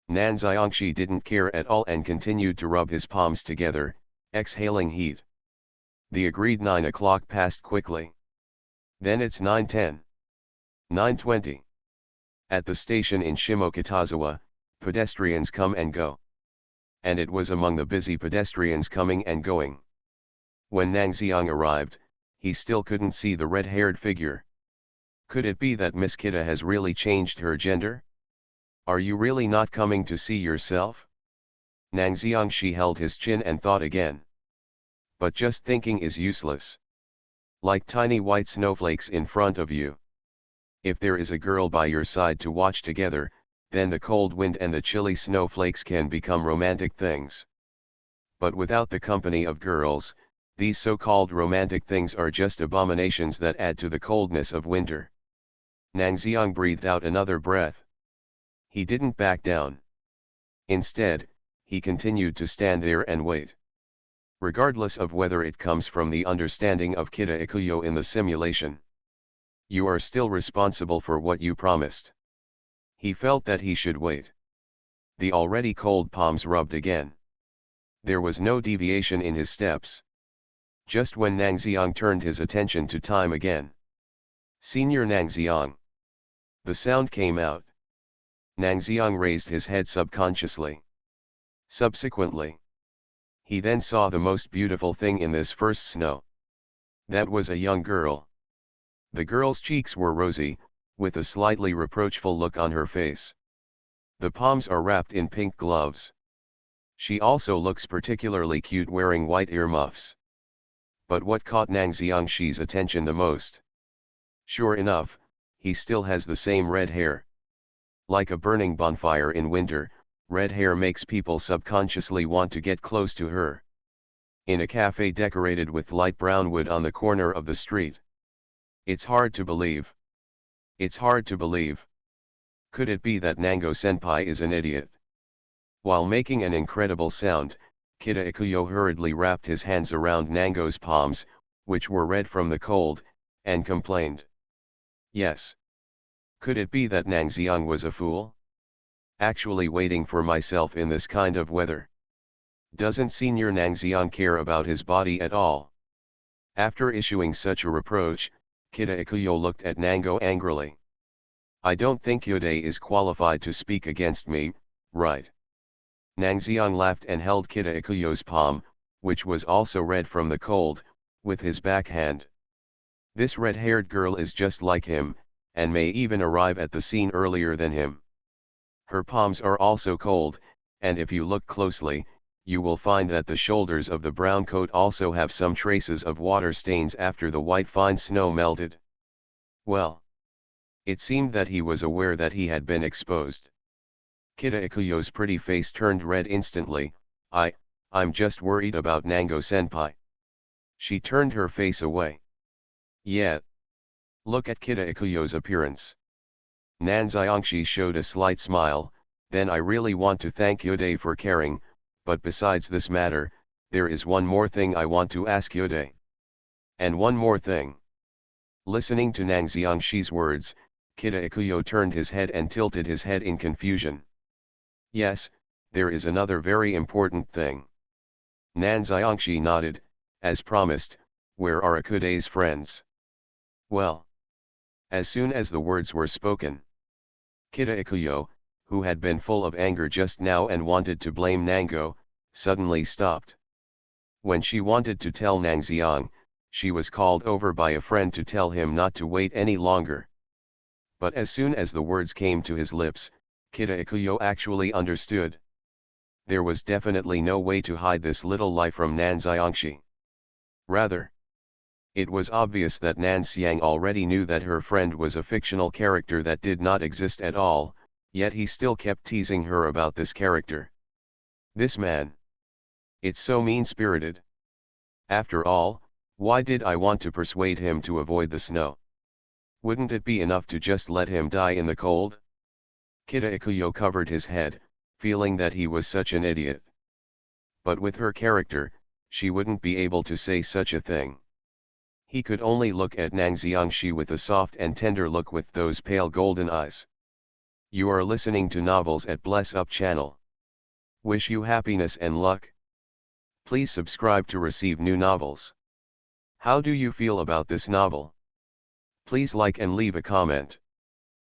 Nang Xiangxi didn't care at all and continued to rub his palms together, exhaling heat. The agreed 9 o'clock passed quickly. Then it's 9:10. 9:20. At the station in Shimokitazawa, pedestrians come and go. And it was among the busy pedestrians coming and going. When Nang Xiang arrived, he still couldn't see the red-haired figure. Could it be that Miss Kita has really changed her gender? Are you really not coming to see yourself? Nang Xiangxi held his chin and thought again. But just thinking is useless. Like tiny white snowflakes in front of you. If there is a girl by your side to watch together, then the cold wind and the chilly snowflakes can become romantic things. But without the company of girls, these so-called romantic things are just abominations that add to the coldness of winter. Nang Xiang breathed out another breath. He didn't back down. Instead, he continued to stand there and wait. Regardless of whether it comes from the understanding of Kita Ikuyo in the simulation. You are still responsible for what you promised. He felt that he should wait. The already cold palms rubbed again. There was no deviation in his steps. Just when Nang Xiang turned his attention to time again. Senior Nang Xiang. The sound came out. Nang Xiang raised his head subconsciously. Subsequently, he then saw the most beautiful thing in this first snow. That was a young girl. The girl's cheeks were rosy, with a slightly reproachful look on her face. The palms are wrapped in pink gloves. She also looks particularly cute wearing white earmuffs. But what caught Nang Xiangxi's attention the most? Sure enough, he still has the same red hair. Like a burning bonfire in winter, red hair makes people subconsciously want to get close to her. In a cafe decorated with light brown wood on the corner of the street. It's hard to believe. It's hard to believe. Could it be that Nango Senpai is an idiot? While making an incredible sound, Kida Ikuyo hurriedly wrapped his hands around Nango's palms, which were red from the cold, and complained. Yes. Could it be that Nang Xiang was a fool? Actually waiting for myself in this kind of weather. Doesn't Senior Nang Xiang care about his body at all? After issuing such a reproach, Kida Ikuyo looked at Nango angrily. I don't think Yode is qualified to speak against me, right? Nang Xiang laughed and held Kida Ikuyo's palm, which was also red from the cold, with his backhand. This red-haired girl is just like him, and may even arrive at the scene earlier than him. Her palms are also cold, and if you look closely, you will find that the shoulders of the brown coat also have some traces of water stains after the white fine snow melted. Well. It seemed that he was aware that he had been exposed. Kida Ikuyo's pretty face turned red instantly. I'm just worried about Nango-senpai. She turned her face away. Yeah. Look at Kida Ikuyo's appearance. Nan Xiangxi showed a slight smile. Then I really want to thank Yode for caring, but besides this matter, there is one more thing I want to ask Yode. And one more thing. Listening to Nang Xiangxi's words, Kida Ikuyo turned his head and tilted his head in confusion. Yes, there is another very important thing. Nan Xiangxi nodded. As promised, where are Akude's friends? Well. As soon as the words were spoken, Kida Ikuyo, who had been full of anger just now and wanted to blame Nango, suddenly stopped. When she wanted to tell Nang Xiang, she was called over by a friend to tell him not to wait any longer. But as soon as the words came to his lips, Kida Ikuyo actually understood. There was definitely no way to hide this little lie from Nan Xiangxi. Rather, it was obvious that Nan Xiang already knew that her friend was a fictional character that did not exist at all, yet he still kept teasing her about this character. This man. It's so mean-spirited. After all, why did I want to persuade him to avoid the snow? Wouldn't it be enough to just let him die in the cold? Kida Ikuyo covered his head, feeling that he was such an idiot. But with her character, she wouldn't be able to say such a thing. He could only look at Nang Xiangxi with a soft and tender look with those pale golden eyes. You are listening to Novels at Bless Up channel. Wish you happiness and luck. Please subscribe to receive new novels. How do you feel about this novel? Please like and leave a comment.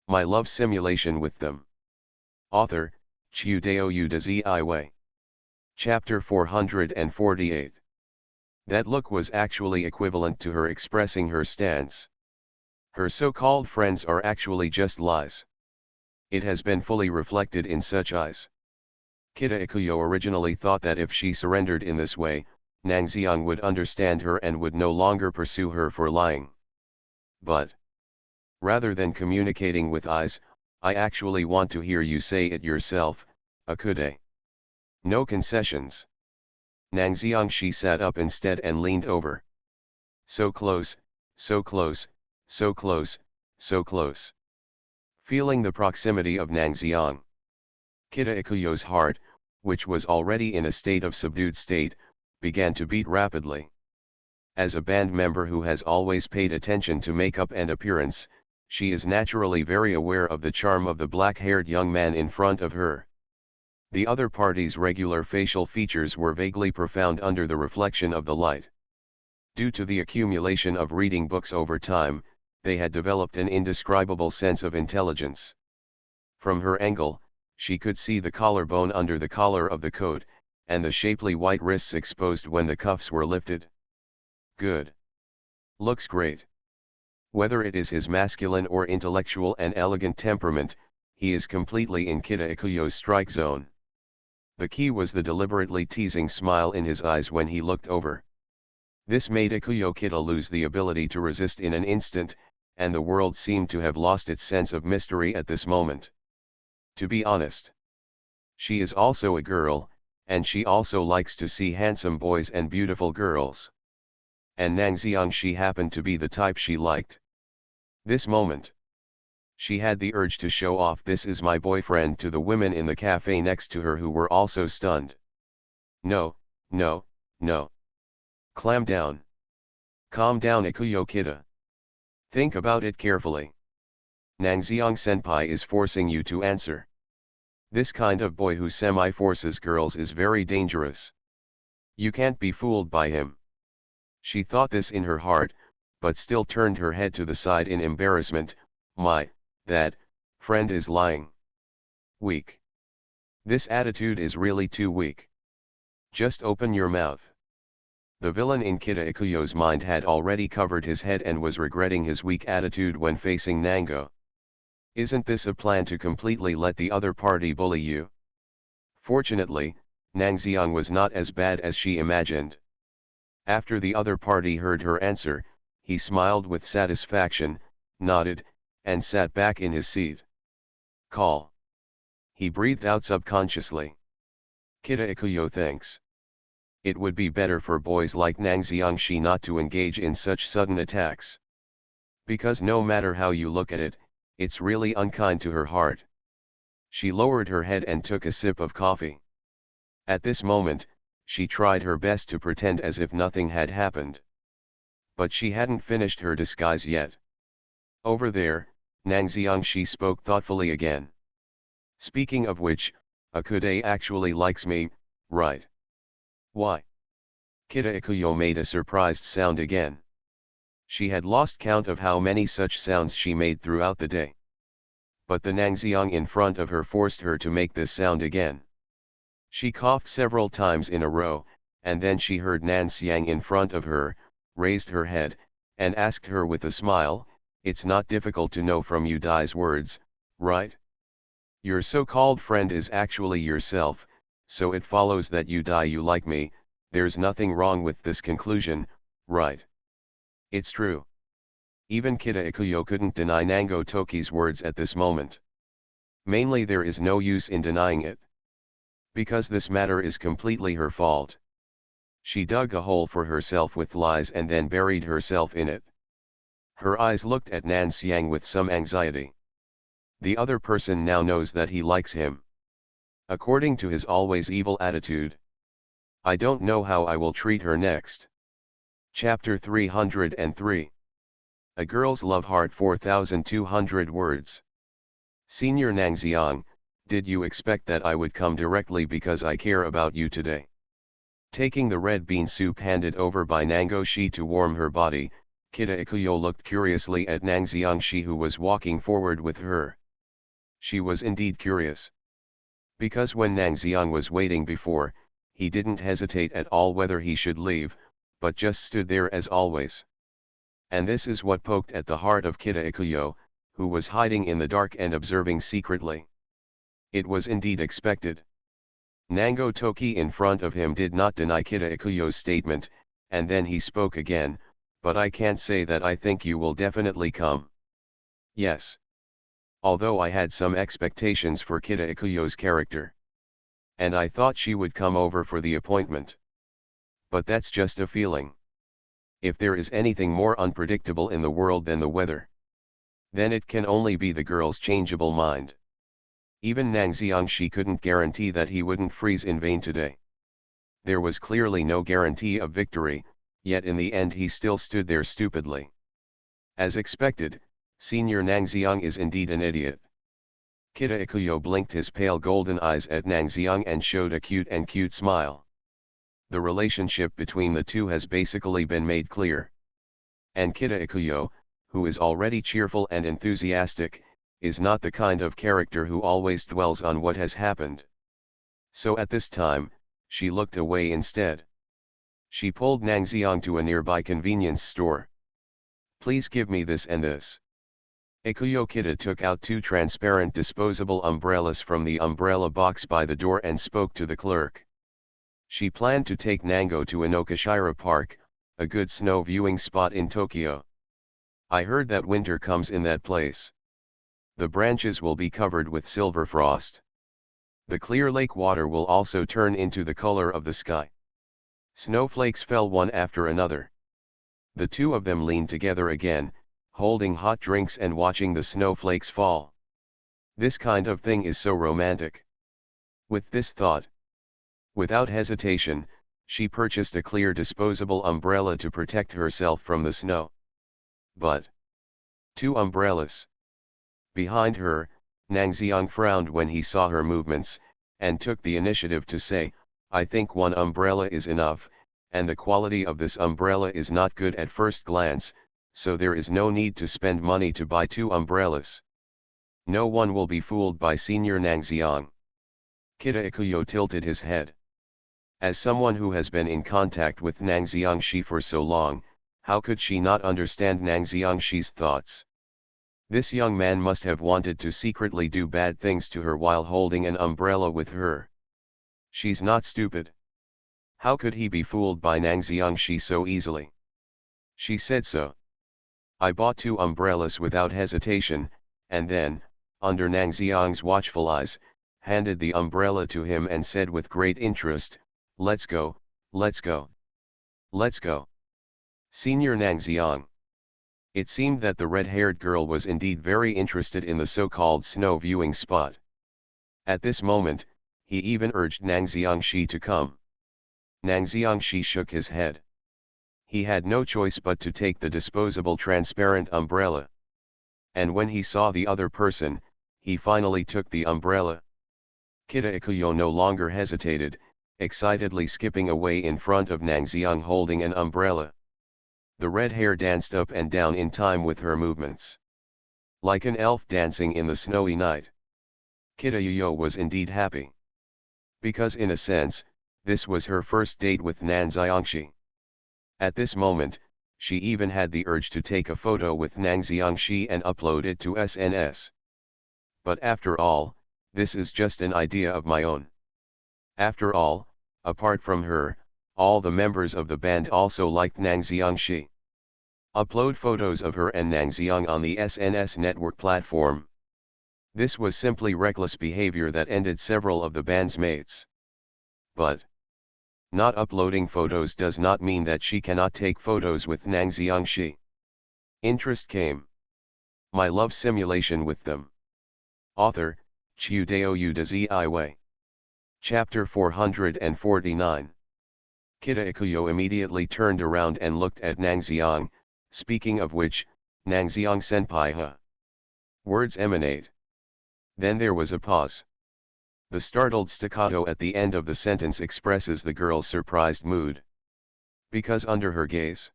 My love simulation with them. Author, Chiudeo Udazi. Chapter 448. That look was actually equivalent to her expressing her stance. Her so-called friends are actually just lies. It has been fully reflected in such eyes. Kida Ikuyo originally thought that if she surrendered in this way, Nang Xiang would understand her and would no longer pursue her for lying. But, rather than communicating with eyes, I actually want to hear you say it yourself, Akude. No concessions. Nang Xiangxi sat up instead and leaned over. So close, so close, so close, so close. Feeling the proximity of Nang Xiang, Kida Ikuyo's heart, which was already in a state of subdued state, began to beat rapidly. As a band member who has always paid attention to makeup and appearance, she is naturally very aware of the charm of the black-haired young man in front of her. The other party's regular facial features were vaguely profound under the reflection of the light. Due to the accumulation of reading books over time, they had developed an indescribable sense of intelligence. From her angle, she could see the collarbone under the collar of the coat, and the shapely white wrists exposed when the cuffs were lifted. Good. Looks great. Whether it is his masculine or intellectual and elegant temperament, he is completely in Kida Ikuyo's strike zone. The key was the deliberately teasing smile in his eyes when he looked over. This made Ikuyo Kida lose the ability to resist in an instant, and the world seemed to have lost its sense of mystery at this moment. To be honest, she is also a girl, and she also likes to see handsome boys and beautiful girls. And Nang Xiangxi happened to be the type she liked. This moment, She had the urge to show off "this is my boyfriend" to the women in the cafe next to her, who were also stunned. No, no, no. Clam down. Calm down, Ikuyo Kita. Think about it carefully. Nangxiang senpai is forcing you to answer. This kind of boy who semi-forces girls is very dangerous. You can't be fooled by him. She thought this in her heart, but still turned her head to the side in embarrassment. That friend is lying. Weak. This attitude is really too weak. Just open your mouth. The villain in Kita Ikuyo's mind had already covered his head and was regretting his weak attitude when facing Nango. Isn't this a plan to completely let the other party bully you? Fortunately, Nangxiang was not as bad as she imagined. After the other party heard her answer, he smiled with satisfaction, nodded, and sat back in his seat. Call. He breathed out subconsciously. Kita Ikuyo thinks. It would be better for boys like Nangxiang Shi not to engage in such sudden attacks. Because no matter how you look at it, it's really unkind to her heart. She lowered her head and took a sip of coffee. At this moment, she tried her best to pretend as if nothing had happened. But she hadn't finished her disguise yet. Over there, Nangxiang Shi spoke thoughtfully again. Speaking of which, Akude actually likes me, right? Why? Kita Ikuyo made a surprised sound again. She had lost count of how many such sounds she made throughout the day. But the Nangxiang in front of her forced her to make this sound again. She coughed several times in a row, and then she heard Nangxiang in front of her, raised her head, and asked her with a smile, "It's not difficult to know from you Dai's words, right? Your so-called friend is actually yourself, so it follows that you Dai you like me. There's nothing wrong with this conclusion, right?" It's true. Even Kita Ikuyo couldn't deny Nango Toki's words at this moment. Mainly there is no use in denying it. Because this matter is completely her fault. She dug a hole for herself with lies and then buried herself in it. Her eyes looked at Nangxiang with some anxiety. The other person now knows that he likes him. According to his always evil attitude. I don't know how I will treat her next. Chapter 303. A Girl's Love Heart 4200 words. Senior Nangxiang, did you expect that I would come directly because I care about you today? Taking the red bean soup handed over by Nango Shi to warm her body, Kita Ikuyo looked curiously at Nangxiang Shi, who was walking forward with her. She was indeed curious. Because when Nangxiang was waiting before, he didn't hesitate at all whether he should leave, but just stood there as always. And this is what poked at the heart of Kita Ikuyo, who was hiding in the dark and observing secretly. It was indeed expected. Nango Toki in front of him did not deny Kita Ikuyo's statement, and then he spoke again, "But I can't say that I think you will definitely come." Yes. Although I had some expectations for Kita Ikuyo's character. And I thought she would come over for the appointment. But that's just a feeling. If there is anything more unpredictable in the world than the weather, then it can only be the girl's changeable mind. Even Nangxiang Shi couldn't guarantee that he wouldn't freeze in vain today. There was clearly no guarantee of victory, yet in the end he still stood there stupidly. As expected, Senior Nangxiang is indeed an idiot. Kita Ikuyo blinked his pale golden eyes at Nangxiang and showed a cute smile. The relationship between the two has basically been made clear. And Kita Ikuyo, who is already cheerful and enthusiastic, is not the kind of character who always dwells on what has happened. So at this time, she looked away instead. She pulled Nangxiang to a nearby convenience store. "Please give me this and this." Ikuyo Kita took out 2 transparent disposable umbrellas from the umbrella box by the door and spoke to the clerk. She planned to take Nango to Inokashira Park, a good snow viewing spot in Tokyo. I heard that winter comes in that place. The branches will be covered with silver frost. The clear lake water will also turn into the color of the sky. Snowflakes fell one after another. The two of them leaned together again, holding hot drinks and watching the snowflakes fall. This kind of thing is so romantic. With this thought, without hesitation, she purchased a clear disposable umbrella to protect herself from the snow. But 2 umbrellas. Behind her, Nang Xiang frowned when he saw her movements, and took the initiative to say, "I think 1 umbrella is enough, and the quality of this umbrella is not good at first glance, so there is no need to spend money to buy 2 umbrellas. No one will be fooled by Senior Nang Xiang." Kita Ikuyo tilted his head. As someone who has been in contact with Nang Xiangxi for so long, how could she not understand Nang Xiangxi's thoughts? This young man must have wanted to secretly do bad things to her while holding an umbrella with her. She's not stupid. How could he be fooled by Nang Xiangxi so easily? She said so. I bought 2 umbrellas without hesitation, and then, under Nang Xiang's watchful eyes, handed the umbrella to him and said with great interest, "Let's go, let's go. Let's go." Senior Nang Xiang. It seemed that the red-haired girl was indeed very interested in the so-called snow viewing spot. At this moment, he even urged Nang Xiangxi to come. Nang Xiangxi shook his head. He had no choice but to take the disposable transparent umbrella. And when he saw the other person, he finally took the umbrella. Kita Ikuyo no longer hesitated, excitedly skipping away in front of Nang Xiang holding an umbrella. The red hair danced up and down in time with her movements. Like an elf dancing in the snowy night. Kita Ikuyo was indeed happy. Because in a sense, this was her first date with Nang Xiangxi. At this moment, she even had the urge to take a photo with Nang Xiangxi and upload it to SNS. But after all, this is just an idea of my own. After all, apart from her, all the members of the band also liked Nang Xiangxi. Upload photos of her and Nang Xiang on the SNS network platform. This was simply reckless behavior that ended several of the band's mates. But not uploading photos does not mean that she cannot take photos with Nang Xiangxi. Interest came. My love simulation with them. Author, Chiu Dao Yu de Ziwei. Chapter 449. Kita Ikuyo immediately turned around and looked at Nang Xiang, speaking of which, Nang Xiang senpai ha. Words emanate. Then there was a pause. The startled staccato at the end of the sentence expresses the girl's surprised mood. Because under her gaze,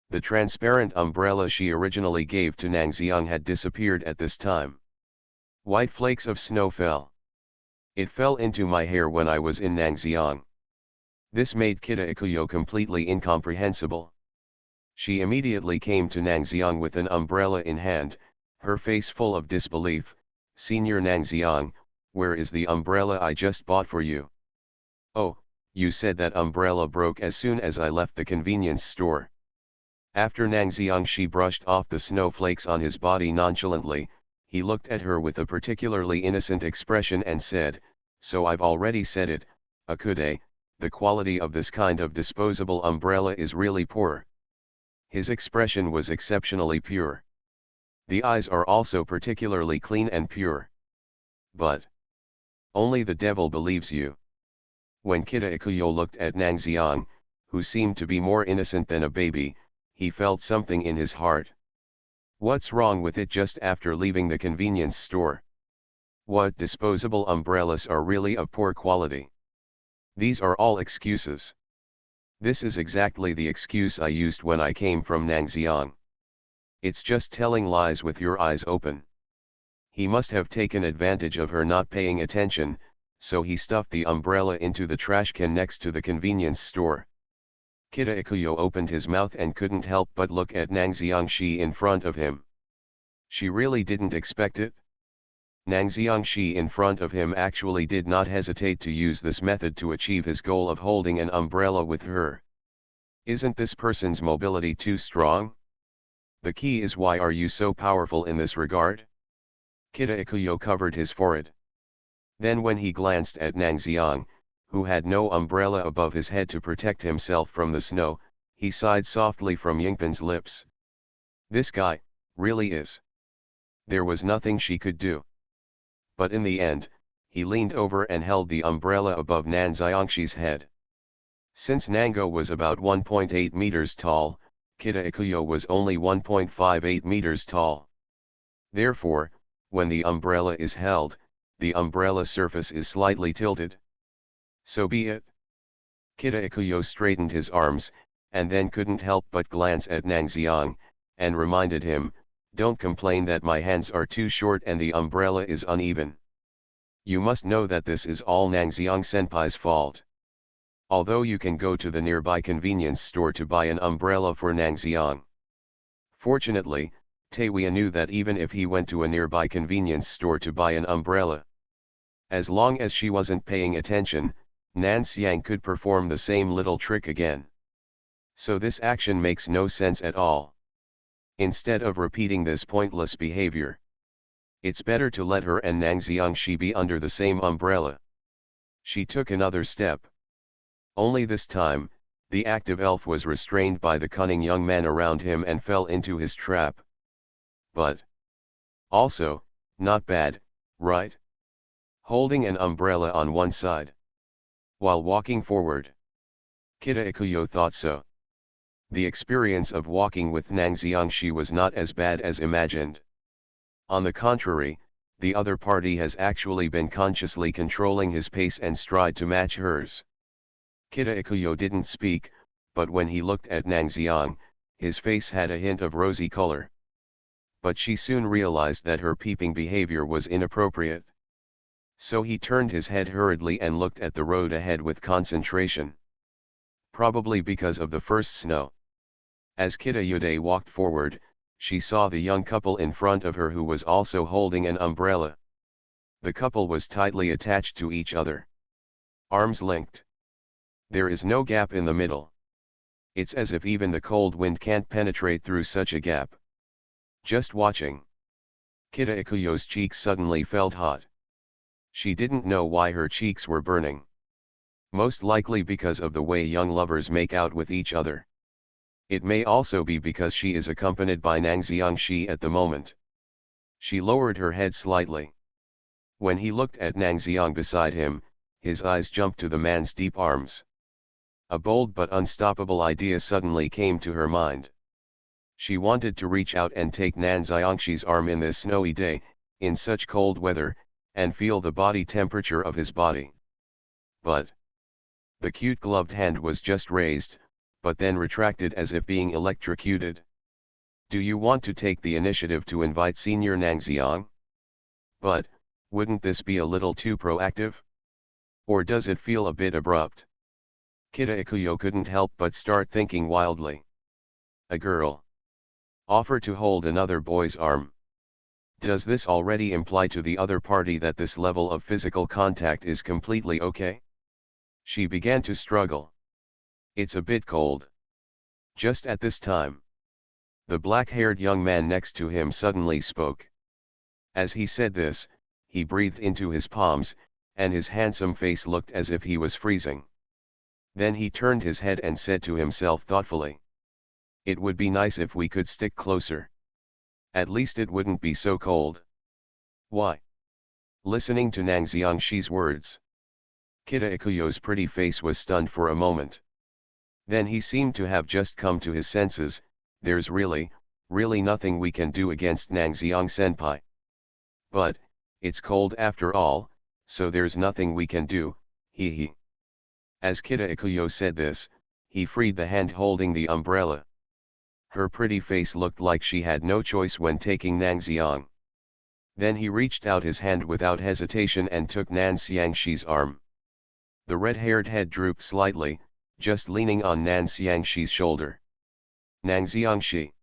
the transparent umbrella she originally gave to Nang Xiang had disappeared at this time. White flakes of snow fell. It fell into my hair when I was in Nang Xiang. This made Kita Ikuyo completely incomprehensible. She immediately came to Nang Xiang with an umbrella in hand, her face full of disbelief. "Senior Nang Xiang, where is the umbrella I just bought for you?" "Oh, you said that umbrella broke as soon as I left the convenience store." After Nang Xiangxi brushed off the snowflakes on his body nonchalantly, he looked at her with a particularly innocent expression and said, "So I've already said it, Akude, the quality of this kind of disposable umbrella is really poor." His expression was exceptionally pure. The eyes are also particularly clean and pure. But only the devil believes you. When Kita Ikuyo looked at Nang Xiang, who seemed to be more innocent than a baby, he felt something in his heart. What's wrong with it just after leaving the convenience store? What disposable umbrellas are really of poor quality? These are all excuses. This is exactly the excuse I used when I came from Nang Xiang. It's just telling lies with your eyes open. He must have taken advantage of her not paying attention, so he stuffed the umbrella into the trash can next to the convenience store. Kita Ikuyo opened his mouth and couldn't help but look at Nang Xiangxi in front of him. She really didn't expect it? Nang Xiangxi in front of him actually did not hesitate to use this method to achieve his goal of holding an umbrella with her. Isn't this person's mobility too strong? The key is, why are you so powerful in this regard? Kita Ikuyo covered his forehead. Then when he glanced at Nang Xiang, who had no umbrella above his head to protect himself from the snow, he sighed softly from Yingpin's lips. This guy. really is. There was nothing she could do. But in the end, he leaned over and held the umbrella above Nan Xiangshi's head. Since Nango was about 1.8 meters tall, Kita Ikuyo was only 1.58 meters tall. Therefore, when the umbrella is held, the umbrella surface is slightly tilted. So be it. Kita Ikuyo straightened his arms, and then couldn't help but glance at Nang Xiang, and reminded him, "Don't complain that my hands are too short and the umbrella is uneven. You must know that this is all Nang Xiang senpai's fault." Although you can go to the nearby convenience store to buy an umbrella for Nang Xiang. Fortunately, Taewia knew that even if he went to a nearby convenience store to buy an umbrella, as long as she wasn't paying attention, Nan Xiang could perform the same little trick again. So this action makes no sense at all. Instead of repeating this pointless behavior, it's better to let her and Nang Xiangshi be under the same umbrella. She took another step. Only this time, the active elf was restrained by the cunning young man around him and fell into his trap. But also, not bad, right? Holding an umbrella on one side while walking forward. Kita Ikuyo thought so. The experience of walking with Nang Xiangshi was not as bad as imagined. On the contrary, the other party has actually been consciously controlling his pace and stride to match hers. Kita Ikuyo didn't speak, but when he looked at Nang Xiang, his face had a hint of rosy color. But she soon realized that her peeping behavior was inappropriate. So he turned his head hurriedly and looked at the road ahead with concentration. Probably because of the first snow. As Kita Yude walked forward, she saw the young couple in front of her who was also holding an umbrella. The couple was tightly attached to each other. Arms linked. There is no gap in the middle. It's as if even the cold wind can't penetrate through such a gap. Just watching. Kita Ikuyo's cheeks suddenly felt hot. She didn't know why her cheeks were burning. Most likely because of the way young lovers make out with each other. It may also be because she is accompanied by Nang Xiangshi at the moment. She lowered her head slightly. When he looked at Nang Xiang beside him, his eyes jumped to the man's deep arms. A bold but unstoppable idea suddenly came to her mind. She wanted to reach out and take Nan Xiangshi's arm in this snowy day, in such cold weather, and feel the body temperature of his body. But the cute gloved hand was just raised, but then retracted as if being electrocuted. Do you want to take the initiative to invite Senior Nang Xiang? But, wouldn't this be a little too proactive? Or does it feel a bit abrupt? Kita Ikuyo couldn't help but start thinking wildly. A girl. Offer to hold another boy's arm. Does this already imply to the other party that this level of physical contact is completely okay? She began to struggle. It's a bit cold. Just at this time, the black-haired young man next to him suddenly spoke. As he said this, he breathed into his palms, and his handsome face looked as if he was freezing. Then he turned his head and said to himself thoughtfully, "It would be nice if we could stick closer. At least it wouldn't be so cold." Why? Listening to Nang Xiangshi's words, Kita Ikuyo's pretty face was stunned for a moment. Then he seemed to have just come to his senses. There's really nothing we can do against Nang Xiang senpai. But, it's cold after all, so there's nothing we can do, he. As Kita Ikuyo said this, he freed the hand holding the umbrella. Her pretty face looked like she had no choice when taking Nang Xiang. Then he reached out his hand without hesitation and took Nan Xiangshi's arm. The red-haired head drooped slightly, just leaning on Nan Xiangshi's shoulder. Nang Xiangshi.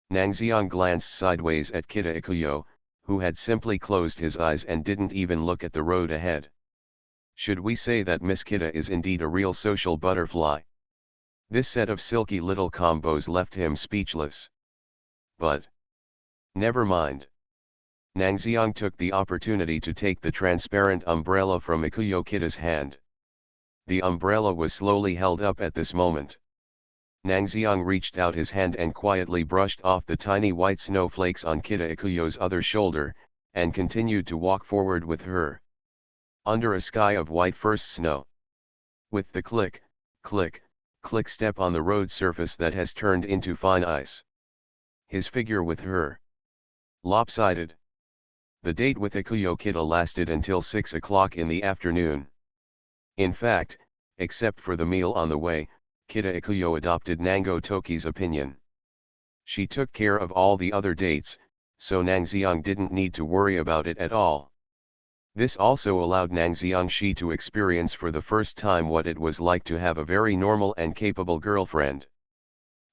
Nang Xiang glanced sideways at Kita Ikuyo, who had simply closed his eyes and didn't even look at the road ahead. Should we say that Miss Kita is indeed a real social butterfly? This set of silky little combos left him speechless. But never mind. Nang Xiang took the opportunity to take the transparent umbrella from Ikuyo Kita's hand. The umbrella was slowly held up at this moment. Nangxiang reached out his hand and quietly brushed off the tiny white snowflakes on Kita Ikuyo's other shoulder, and continued to walk forward with her. Under a sky of white first snow. With the click, click, click step on the road surface that has turned into fine ice. His figure with her. Lopsided. The date with Ikuyo Kita lasted until 6 o'clock in the afternoon. In fact, except for the meal on the way, Kita Ikuyo adopted Nango Toki's opinion. She took care of all the other dates, so Nangxiang didn't need to worry about it at all. This also allowed Nangxiang Shi to experience for the first time what it was like to have a very normal and capable girlfriend.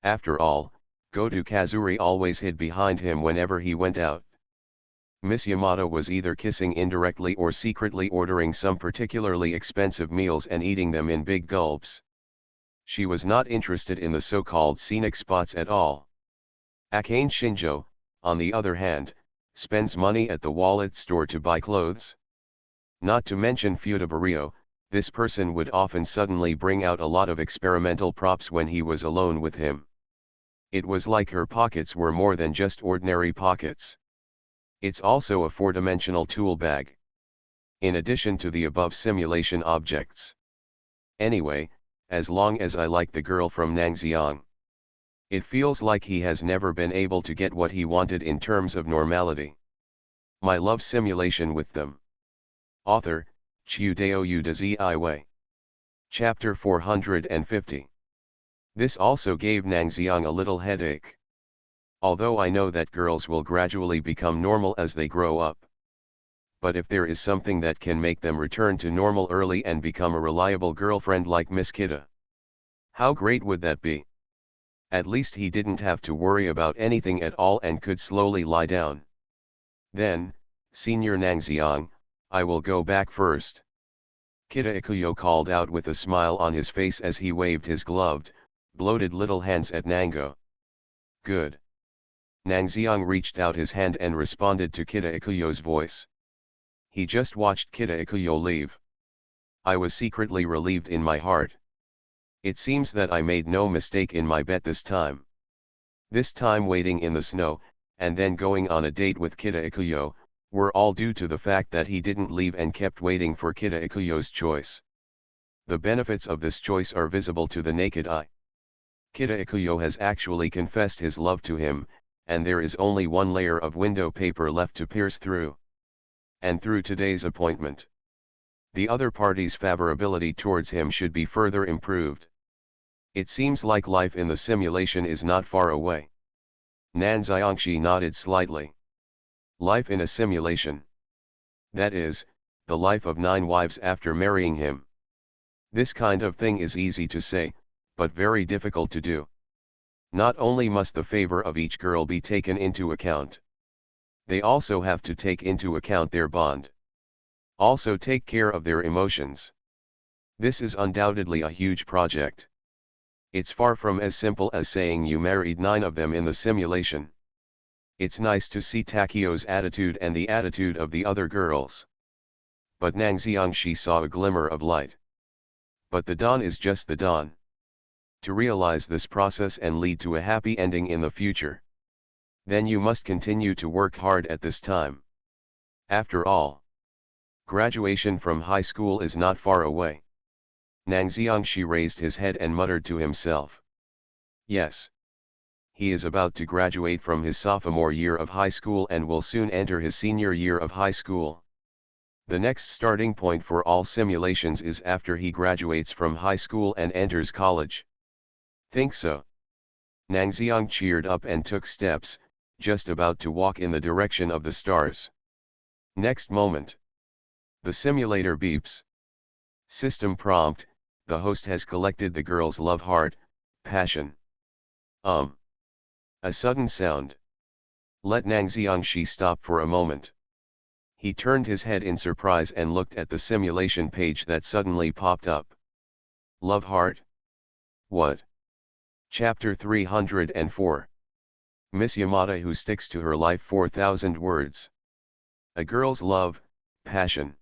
After all, Goto Kazuri always hid behind him whenever he went out. Miss Yamada was either kissing indirectly or secretly ordering some particularly expensive meals and eating them in big gulps. She was not interested in the so-called scenic spots at all. Akane Shinjo, on the other hand, spends money at the wallet store to buy clothes. Not to mention Fudabario, this person would often suddenly bring out a lot of experimental props when he was alone with him. It was like her pockets were more than just ordinary pockets. It's also a four-dimensional tool bag. In addition to the above simulation objects. Anyway, as long as I like the girl from Nangxiang. It feels like he has never been able to get what he wanted in terms of normality. My love simulation with them. Author, Chiudeo Udazi. Chapter 450. This also gave Nangxiang a little headache. Although I know that girls will gradually become normal as they grow up. But if there is something that can make them return to normal early and become a reliable girlfriend like Miss Kita, how great would that be? At least he didn't have to worry about anything at all and could slowly lie down. Then, Senior Nangxiang, I will go back first. Kita Ikuyo called out with a smile on his face as he waved his gloved, bloated little hands at Nango. Good. Nangxiang reached out his hand and responded to Kita Ikuyo's voice. He just watched Kita Ikuyo leave. I was secretly relieved in my heart. It seems that I made no mistake in my bet this time. This time waiting in the snow, and then going on a date with Kita Ikuyo, were all due to the fact that he didn't leave and kept waiting for Kita Ikuyo's choice. The benefits of this choice are visible to the naked eye. Kita Ikuyo has actually confessed his love to him, and there is only one layer of window paper left to pierce through. And through today's appointment, the other party's favorability towards him should be further improved. It seems like life in the simulation is not far away. Nangxiangshi nodded slightly. Life in a simulation. That is, the life of 9 wives after marrying him. This kind of thing is easy to say, but very difficult to do. Not only must the favor of each girl be taken into account. They also have to take into account their bond. Also take care of their emotions. This is undoubtedly a huge project. It's far from as simple as saying you married 9 of them in the simulation. It's nice to see Takio's attitude and the attitude of the other girls. But Nangxiangshi saw a glimmer of light. But the dawn is just the dawn. To realize this process and lead to a happy ending in the future, then you must continue to work hard at this time. After all, graduation from high school is not far away. Nangxiangshi raised his head and muttered to himself. Yes. He is about to graduate from his sophomore year of high school and will soon enter his senior year of high school. The next starting point for all simulations is after he graduates from high school and enters college. Think so? Nangxiang cheered up and took steps, just about to walk in the direction of the stars. Next moment, the simulator beeps. System prompt, the host has collected the girl's love heart, passion. A sudden sound. Let Nangxiangshi stop for a moment. He turned his head in surprise and looked at the simulation page that suddenly popped up. Love heart? What? Chapter 304. Miss Yamada who sticks to her life 4,000 words. A girl's love, passion.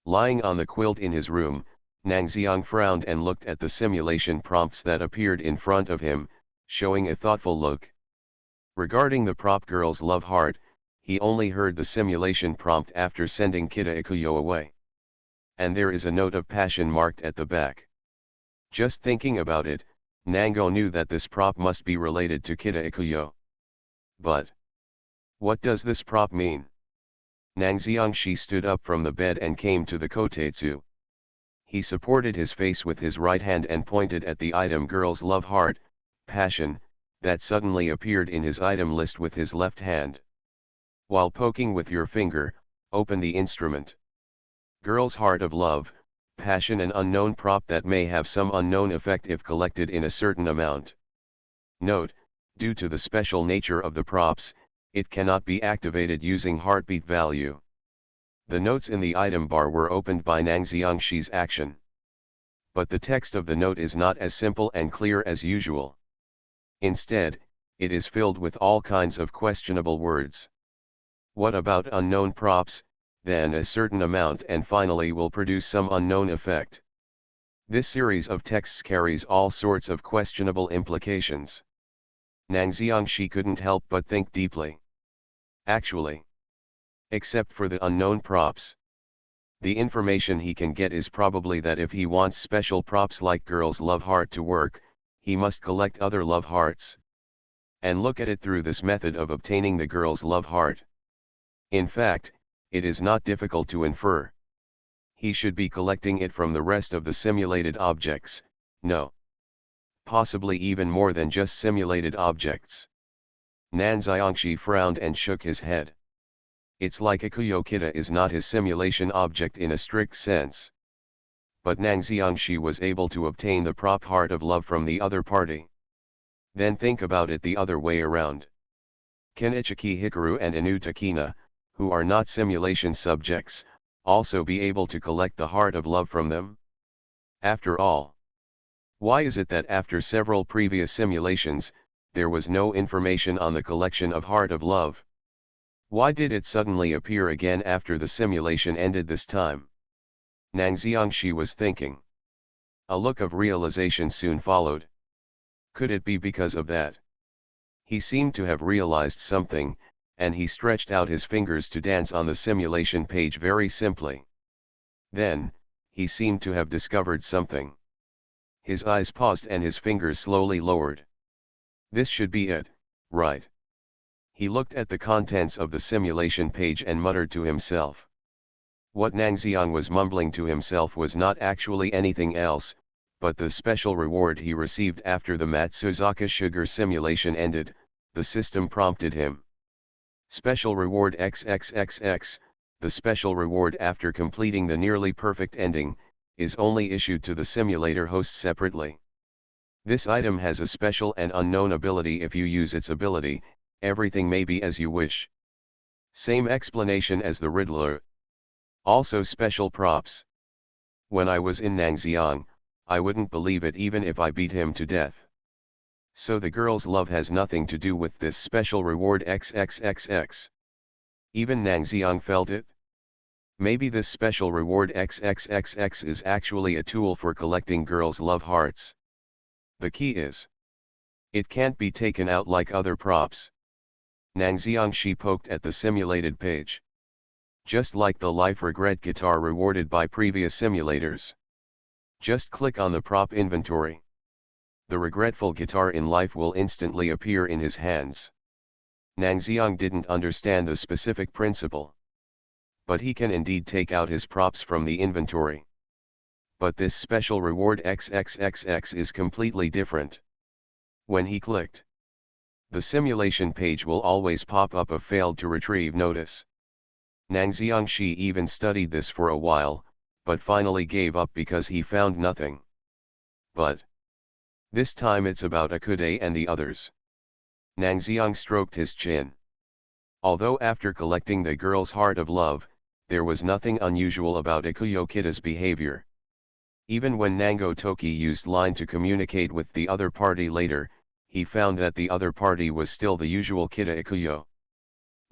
Lying on the quilt in his room, Nangxiang frowned and looked at the simulation prompts that appeared in front of him, showing a thoughtful look. Regarding the prop girl's love heart, he only heard the simulation prompt after sending Kita Ikuyo away. And there is a note of passion marked at the back. Just thinking about it, Nango knew that this prop must be related to Kita Ikuyo. But what does this prop mean? Nangxiangshi stood up from the bed and came to the kotetsu. He supported his face with his right hand and pointed at the item girl's love heart, passion, that suddenly appeared in his item list with his left hand. While poking with your finger, open the instrument. Girl's heart of love, passion, an unknown prop that may have some unknown effect if collected in a certain amount. Note, due to the special nature of the props, it cannot be activated using heartbeat value. The notes in the item bar were opened by Nangxiangshi's action. But the text of the note is not as simple and clear as usual. Instead, it is filled with all kinds of questionable words. What about unknown props, then a certain amount and finally will produce some unknown effect? This series of texts carries all sorts of questionable implications. Nangxiangshi couldn't help but think deeply. Actually, except for the unknown props, the information he can get is probably that if he wants special props like girl's love heart to work, he must collect other love hearts. And look at it through this method of obtaining the girl's love heart. In fact, it is not difficult to infer. He should be collecting it from the rest of the simulated objects, no. Possibly even more than just simulated objects. Nangxiangshi frowned and shook his head. It's like Ikuyo Kita is not his simulation object in a strict sense. But Nangxiangshi was able to obtain the prop heart of love from the other party. Then think about it the other way around. Can Ichiki Hikaru and Inu Takina, who are not simulation subjects, also be able to collect the heart of love from them? After all, why is it that after several previous simulations, there was no information on the collection of heart of love? Why did it suddenly appear again after the simulation ended this time? Nangxiangshi was thinking. A look of realization soon followed. Could it be because of that? He seemed to have realized something, and he stretched out his fingers to dance on the simulation page very simply. Then, he seemed to have discovered something. His eyes paused and his fingers slowly lowered. This should be it, right? He looked at the contents of the simulation page and muttered to himself. What Nangxiang was mumbling to himself was not actually anything else, but the special reward he received after the Matsuzaka sugar simulation ended. The system prompted him. Special reward XXXX, the special reward after completing the nearly perfect ending, is only issued to the simulator host separately. This item has a special and unknown ability. If you use its ability, everything may be as you wish. Same explanation as the Riddler. Also special props. When I was in Nangxiang, I wouldn't believe it even if I beat him to death. So the girl's love has nothing to do with this special reward XXXX. Even Nangxiang felt it. Maybe this special reward XXXX is actually a tool for collecting girls' love hearts. The key is, it can't be taken out like other props. Nangxiangshi poked at the simulated page. Just like the life regret guitar rewarded by previous simulators. Just click on the prop inventory. The regretful guitar in life will instantly appear in his hands. Nangxiang didn't understand the specific principle. But he can indeed take out his props from the inventory. But this special reward XXXX is completely different. When he clicked, the simulation page will always pop up a failed to retrieve notice. Nangxiangshi even studied this for a while, but finally gave up because he found nothing. But this time it's about Akude and the others. Nangxiang stroked his chin. Although after collecting the girl's heart of love, there was nothing unusual about Ikuyo Kita's behavior. Even when Nango Toki used line to communicate with the other party later, he found that the other party was still the usual Kita Ikuyo.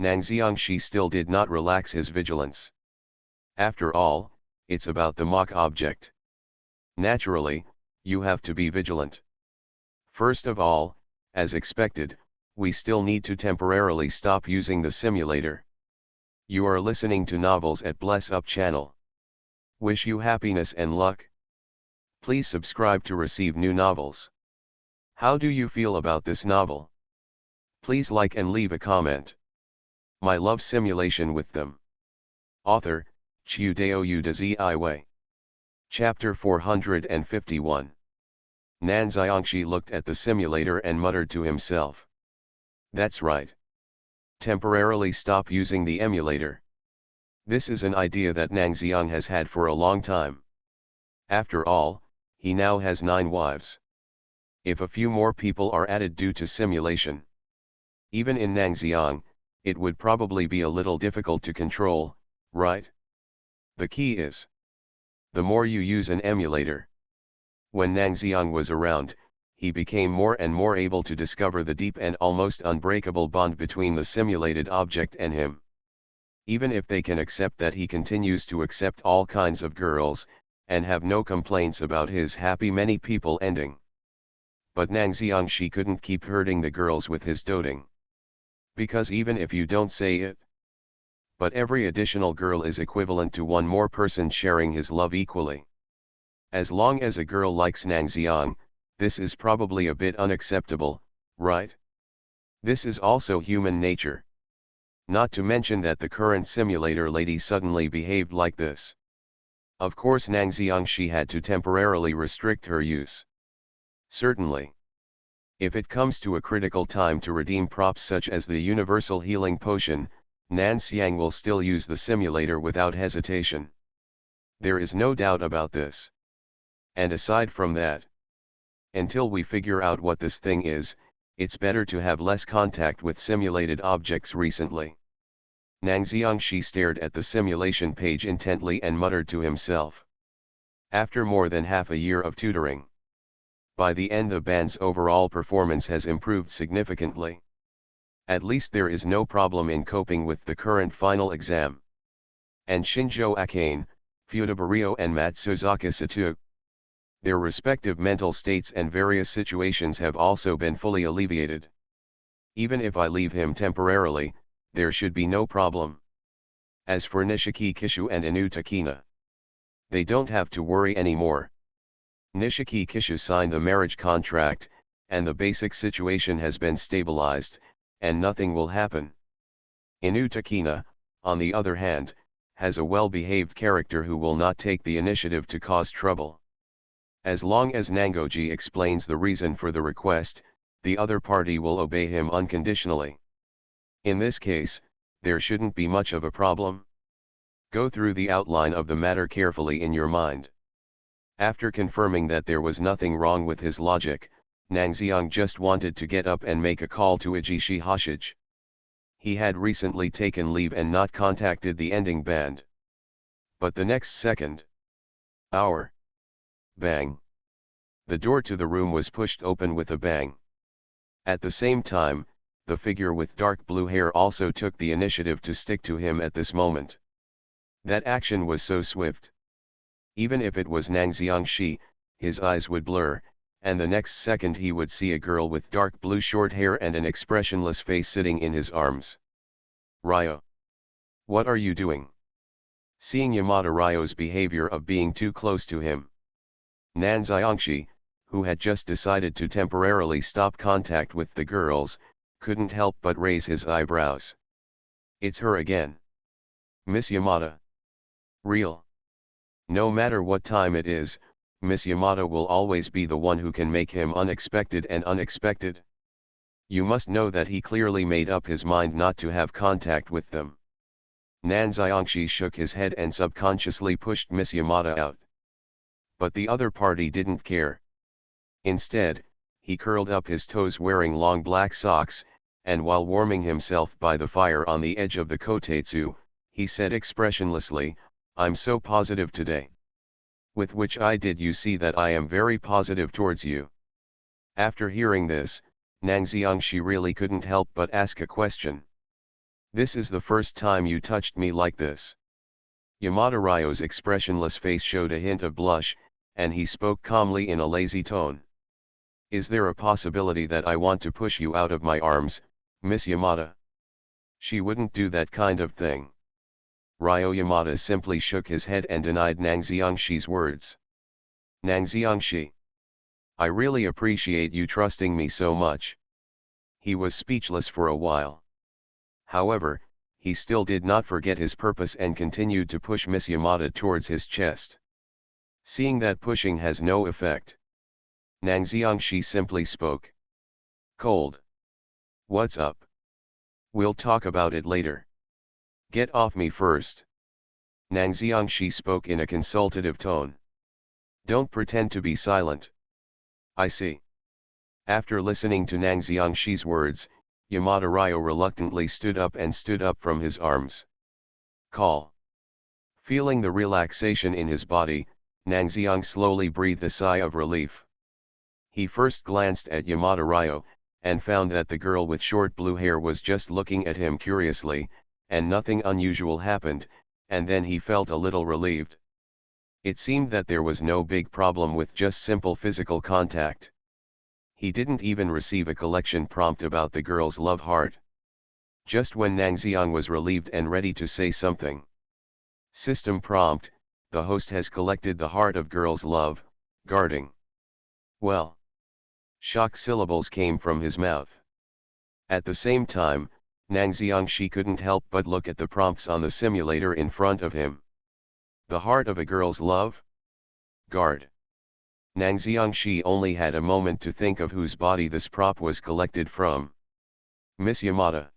Nangxiangshi still did not relax his vigilance. After all, it's about the mock object. Naturally, you have to be vigilant. First of all, as expected, we still need to temporarily stop using the simulator. You are listening to Novels at Bless Up channel. Wish you happiness and luck. Please subscribe to receive new novels. How do you feel about this novel? Please like and leave a comment. My love simulation with them. Author, Chiudeo Udazi. Chapter 451. Nan Xiangxi looked at the simulator and muttered to himself. That's right. Temporarily stop using the emulator. This is an idea that Nang Xiang has had for a long time. After all, he now has 9 wives. If a few more people are added due to simulation, even in Nang Xiang, it would probably be a little difficult to control, right? The key is, the more you use an emulator. When Nang Xiang was around, he became more and more able to discover the deep and almost unbreakable bond between the simulated object and him. Even if they can accept that he continues to accept all kinds of girls, and have no complaints about his happy many people ending. But Nang Xiangxi couldn't keep hurting the girls with his doting. Because even if you don't say it, but every additional girl is equivalent to one more person sharing his love equally. As long as a girl likes Nang Xiang, this is probably a bit unacceptable, right? This is also human nature. Not to mention that the current simulator lady suddenly behaved like this. Of course Nang Xiangxi had to temporarily restrict her use. Certainly. If it comes to a critical time to redeem props such as the universal healing potion, Nan Xiang will still use the simulator without hesitation. There is no doubt about this. And aside from that, until we figure out what this thing is, it's better to have less contact with simulated objects recently. Nang Xiangxi stared at the simulation page intently and muttered to himself. After more than half a year of tutoring, by the end the band's overall performance has improved significantly. At least there is no problem in coping with the current final exam. And Shinjo Akane, Fudabario and Matsuzaka Sato, their respective mental states and various situations have also been fully alleviated. Even if I leave him temporarily, there should be no problem. As for Nishiki Kishu and Inu Takina, they don't have to worry anymore. Nishiki Kishu signed the marriage contract, and the basic situation has been stabilized, and nothing will happen. Inu Takina, on the other hand, has a well-behaved character who will not take the initiative to cause trouble. As long as Nangoji explains the reason for the request, the other party will obey him unconditionally. In this case, there shouldn't be much of a problem. Go through the outline of the matter carefully in your mind. After confirming that there was nothing wrong with his logic, Nang Xiang just wanted to get up and make a call to Ajishi Hoshige. He had recently taken leave and not contacted the ending band. But the next second, bang! The door to the room was pushed open with a bang. At the same time, the figure with dark blue hair also took the initiative to stick to him at this moment. That action was so swift. Even if it was Nang Xiangxi, his eyes would blur, and the next second he would see a girl with dark blue short hair and an expressionless face sitting in his arms. Ryo. What are you doing? Seeing Yamada Ryo's behavior of being too close to him, Nan Xiangxi, who had just decided to temporarily stop contact with the girls, couldn't help but raise his eyebrows. It's her again. Miss Yamada. Real. No matter what time it is, Miss Yamada will always be the one who can make him unexpected and unexpected. You must know that he clearly made up his mind not to have contact with them. Nan Xiangxi shook his head and subconsciously pushed Miss Yamada out. But the other party didn't care. Instead, he curled up his toes wearing long black socks, and while warming himself by the fire on the edge of the kotetsu, he said expressionlessly, "I'm so positive today. With which eye did you see that I am very positive towards you?" After hearing this, Nang Xiangxi really couldn't help but ask a question. "This is the first time you touched me like this." Yamada Ryo's expressionless face showed a hint of blush, and he spoke calmly in a lazy tone. Is there a possibility that I want to push you out of my arms, Miss Yamada? She wouldn't do that kind of thing. Ryo Yamada simply shook his head and denied Nang Xiangshi's words. Nang Xiangshi, I really appreciate you trusting me so much. He was speechless for a while. However, he still did not forget his purpose and continued to push Miss Yamada towards his chest. Seeing that pushing has no effect, Nang Xiangshi simply spoke. Cold. What's up? We'll talk about it later. Get off me first. Nang Xiangshi spoke in a consultative tone. Don't pretend to be silent. I see. After listening to Nang Xiangshi's words, Yamada Ryo reluctantly stood up from his arms. Call. Feeling the relaxation in his body, Nang Xiang slowly breathed a sigh of relief. He first glanced at Yamada Ryo, and found that the girl with short blue hair was just looking at him curiously, and nothing unusual happened, and then he felt a little relieved. It seemed that there was no big problem with just simple physical contact. He didn't even receive a collection prompt about the girl's love heart. Just when Nang Xiang was relieved and ready to say something. System prompt, the host has collected the heart of girl's love, guarding. Well. Shock syllables came from his mouth. At the same time, Nang Xiangshi couldn't help but look at the prompts on the simulator in front of him. The heart of a girl's love? Guard. Nang Xiangshi only had a moment to think of whose body this prop was collected from. Miss Yamada.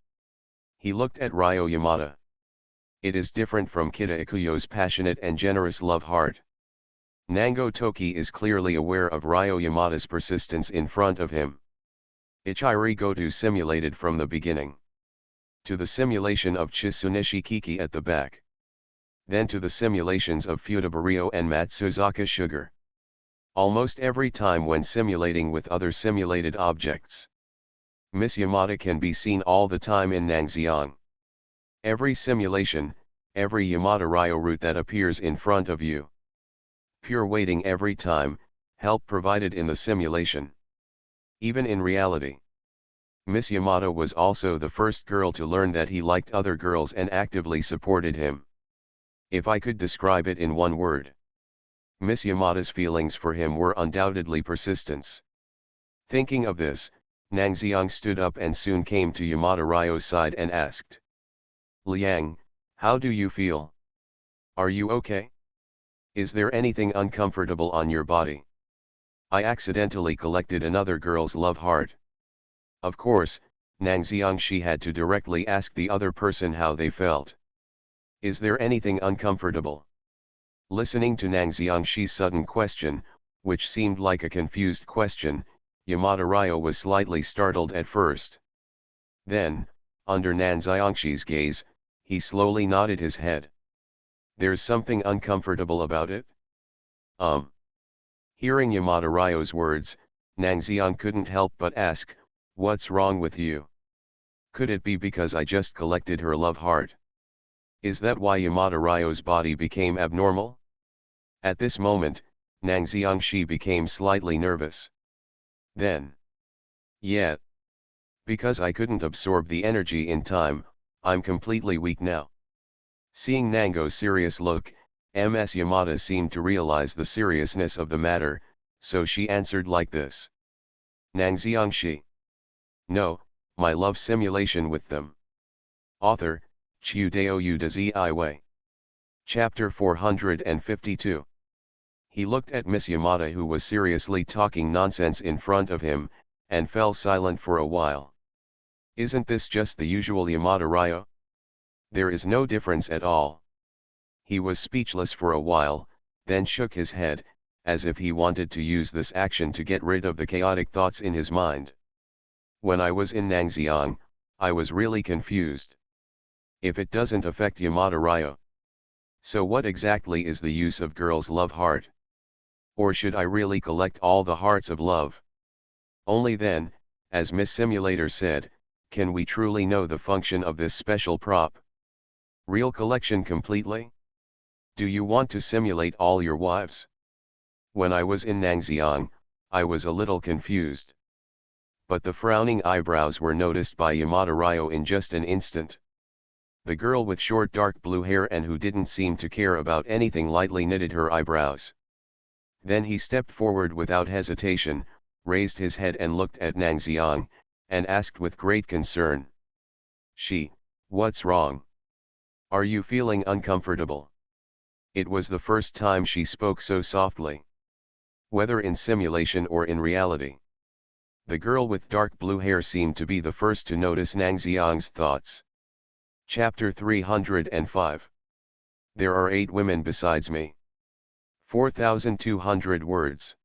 He looked at Ryo Yamada. It is different from Kita Ikuyo's passionate and generous love heart. Nango Toki is clearly aware of Ryo Yamada's persistence in front of him. Ichiri Goto simulated from the beginning. To the simulation of Chisunishi Kiki at the back. Then to the simulations of Fudabario and Matsuzaka Sugar. Almost every time when simulating with other simulated objects. Miss Yamada can be seen all the time in Nang Xiang. Every simulation, every Yamada Ryo route that appears in front of you. Pure waiting every time, help provided in the simulation. Even in reality. Miss Yamada was also the first girl to learn that he liked other girls and actively supported him. If I could describe it in one word. Miss Yamada's feelings for him were undoubtedly persistence. Thinking of this, Nang Xiang stood up and soon came to Yamada Ryo's side and asked. Liang, how do you feel? Are you okay? Is there anything uncomfortable on your body? I accidentally collected another girl's love heart. Of course, Nang Xiangshi had to directly ask the other person how they felt. Is there anything uncomfortable? Listening to Nang Xiangshi's sudden question, which seemed like a confused question, Yamada Ryo was slightly startled at first. Then, under Nang Xiangshi's gaze, he slowly nodded his head. There's something uncomfortable about it? Hearing Yamada Ryo's words, Nang Xiang couldn't help but ask, what's wrong with you? Could it be because I just collected her love heart? Is that why Yamada Ryo's body became abnormal? At this moment, Nang Xiangshi became slightly nervous. Then. Yeah. Because I couldn't absorb the energy in time, I'm completely weak now. Seeing Nango's serious look, Ms. Yamada seemed to realize the seriousness of the matter, so she answered like this. Nang Xiangshi. No, my love simulation with them. Author, Chiu Dao Yu de Zi Wei. Chapter 452. He looked at Miss Yamada who was seriously talking nonsense in front of him, and fell silent for a while. Isn't this just the usual Yamada Ryo? There is no difference at all. He was speechless for a while, then shook his head, as if he wanted to use this action to get rid of the chaotic thoughts in his mind. When I was in Nang Xiang, I was really confused. If it doesn't affect Yamada Ryo. So what exactly is the use of girl's love heart? Or should I really collect all the hearts of love? Only then, as Miss Simulator said, can we truly know the function of this special prop. Real collection completely? Do you want to simulate all your wives? When I was in Nangxiang, I was a little confused. But the frowning eyebrows were noticed by Yamada Ryo in just an instant. The girl with short dark blue hair and who didn't seem to care about anything lightly knitted her eyebrows. Then he stepped forward without hesitation, raised his head and looked at Nangxiang, and asked with great concern. What's wrong? Are you feeling uncomfortable? It was the first time she spoke so softly. Whether in simulation or in reality. The girl with dark blue hair seemed to be the first to notice Nangxiang's thoughts. Chapter 305. There are 8 women besides me. 4,200 words.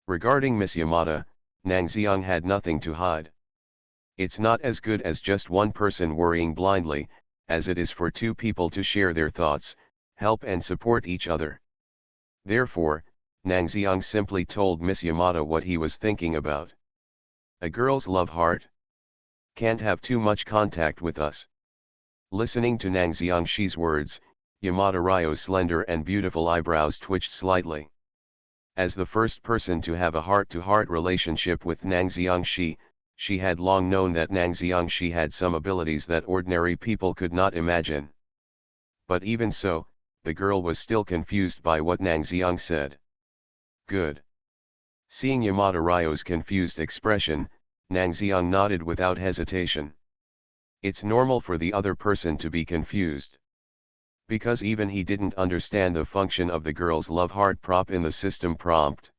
Regarding Miss Yamada, Nangxiang had nothing to hide. It's not as good as just one person worrying blindly, as it is for 2 people to share their thoughts, help and support each other. Therefore, Nangxiang simply told Miss Yamada what he was thinking about. A girl's love heart can't have too much contact with us. Listening to Nangxiang's words, Yamada Ryo's slender and beautiful eyebrows twitched slightly. As the first person to have a heart-to-heart relationship with Nangxiang, she had long known that Nangxiang had some abilities that ordinary people could not imagine. But even so, the girl was still confused by what Nangxiang said. Good. Seeing Yamada Ryo's confused expression, Nangxiang nodded without hesitation. It's normal for the other person to be confused. Because even he didn't understand the function of the girl's love heart prop in the system prompt.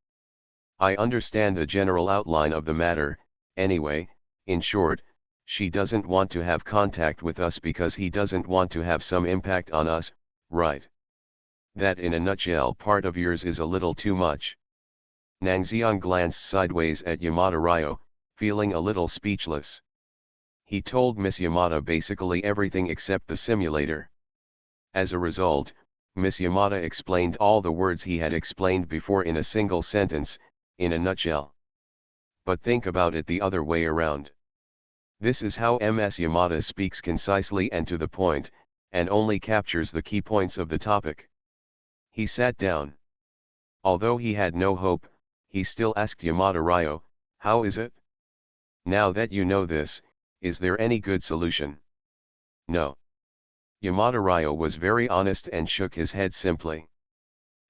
I understand the general outline of the matter, anyway. In short, she doesn't want to have contact with us because he doesn't want to have some impact on us, right? That in a nutshell part of yours is a little too much. Nangxiang glanced sideways at Yamada Ryo, feeling a little speechless. He told Miss Yamada basically everything except the simulator. As a result, Miss Yamada explained all the words he had explained before in a single sentence, in a nutshell. But think about it the other way around. This is how Ms. Yamada speaks concisely and to the point, and only captures the key points of the topic. He sat down. Although he had no hope, he still asked Yamada Ryo, how is it? Now that you know this, is there any good solution? No. Yamada Ryo was very honest and shook his head simply.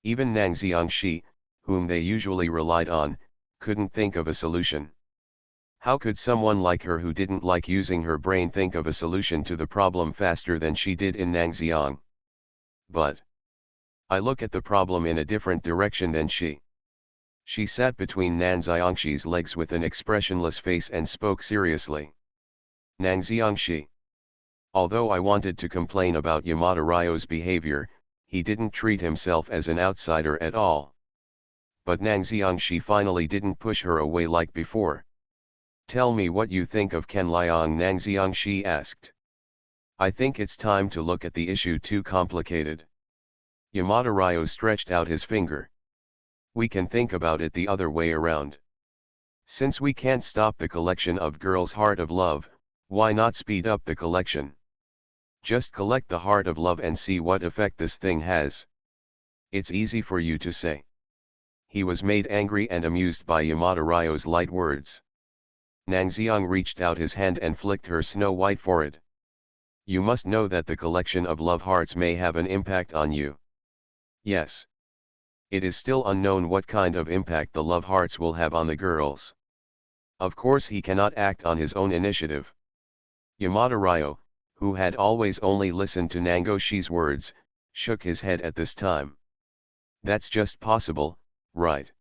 Even Nangxiang, whom they usually relied on, couldn't think of a solution. How could someone like her who didn't like using her brain think of a solution to the problem faster than she did in Nangxiang? But I look at the problem in a different direction than she. She sat between Nangxiang's legs with an expressionless face and spoke seriously. Nangxiang. Although I wanted to complain about Yamada Ryo's behavior, he didn't treat himself as an outsider at all. But Nangxiang finally didn't push her away like before. Tell me what you think of Ken Liang, Nangxiang asked. I think it's time to look at the issue too complicated. Yamada Ryo stretched out his finger. We can think about it the other way around. Since we can't stop the collection of girls' heart of love, why not speed up the collection? Just collect the heart of love and see what effect this thing has. It's easy for you to say. He was made angry and amused by Yamada Ryo's light words. Nangxiang reached out his hand and flicked her snow-white forehead. You must know that the collection of love hearts may have an impact on you. Yes. It is still unknown what kind of impact the love hearts will have on the girls. Of course he cannot act on his own initiative. Yamada Ryo, who had always only listened to Nangoshi's words, shook his head at this time. That's just possible, right?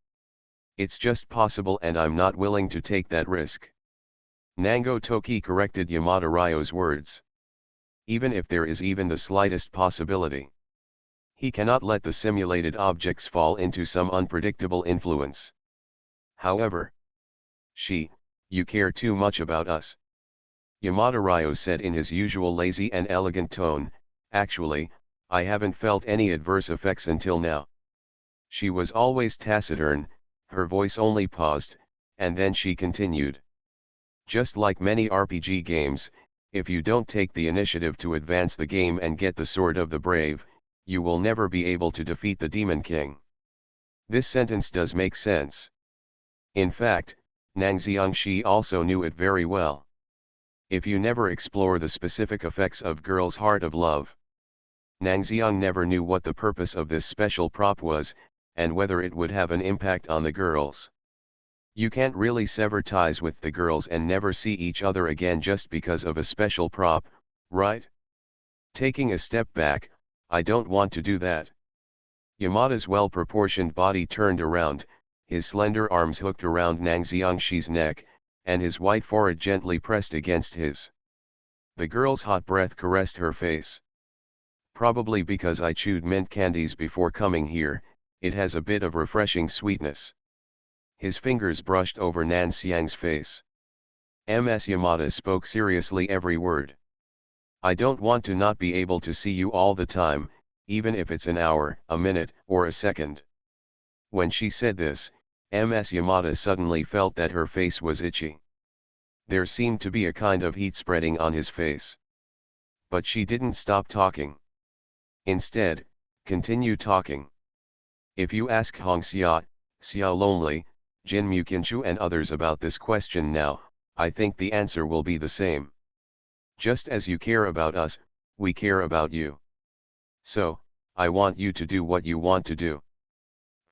It's just possible and I'm not willing to take that risk. Nango Toki corrected Yamada Ryo's words. Even if there is even the slightest possibility. He cannot let the simulated objects fall into some unpredictable influence. However, you care too much about us. Yamada Ryo said in his usual lazy and elegant tone, actually, I haven't felt any adverse effects until now. She was always taciturn, her voice only paused, and then she continued. Just like many RPG games, if you don't take the initiative to advance the game and get the Sword of the Brave, you will never be able to defeat the Demon King. This sentence does make sense. In fact, Nang Xiangxi also knew it very well. If you never explore the specific effects of girl's heart of love. Nang Xiang never knew what the purpose of this special prop was, and whether it would have an impact on the girls. You can't really sever ties with the girls and never see each other again just because of a special prop, right? Taking a step back, I don't want to do that. Yamada's well-proportioned body turned around, his slender arms hooked around Nang Xiangxi's neck, and his white forehead gently pressed against his. The girl's hot breath caressed her face. Probably because I chewed mint candies before coming here, it has a bit of refreshing sweetness. His fingers brushed over Nan Xiang's face. Ms. Yamada spoke seriously every word. I don't want to not be able to see you all the time, even if it's an hour, a minute, or a second. When she said this, Ms. Yamada suddenly felt that her face was itchy. There seemed to be a kind of heat spreading on his face. But she didn't stop talking. Instead, continue talking. If you ask Hong Xia, Xiao Lonely, Jin Muqinshu and others about this question now, I think the answer will be the same. Just as you care about us, we care about you. So, I want you to do what you want to do.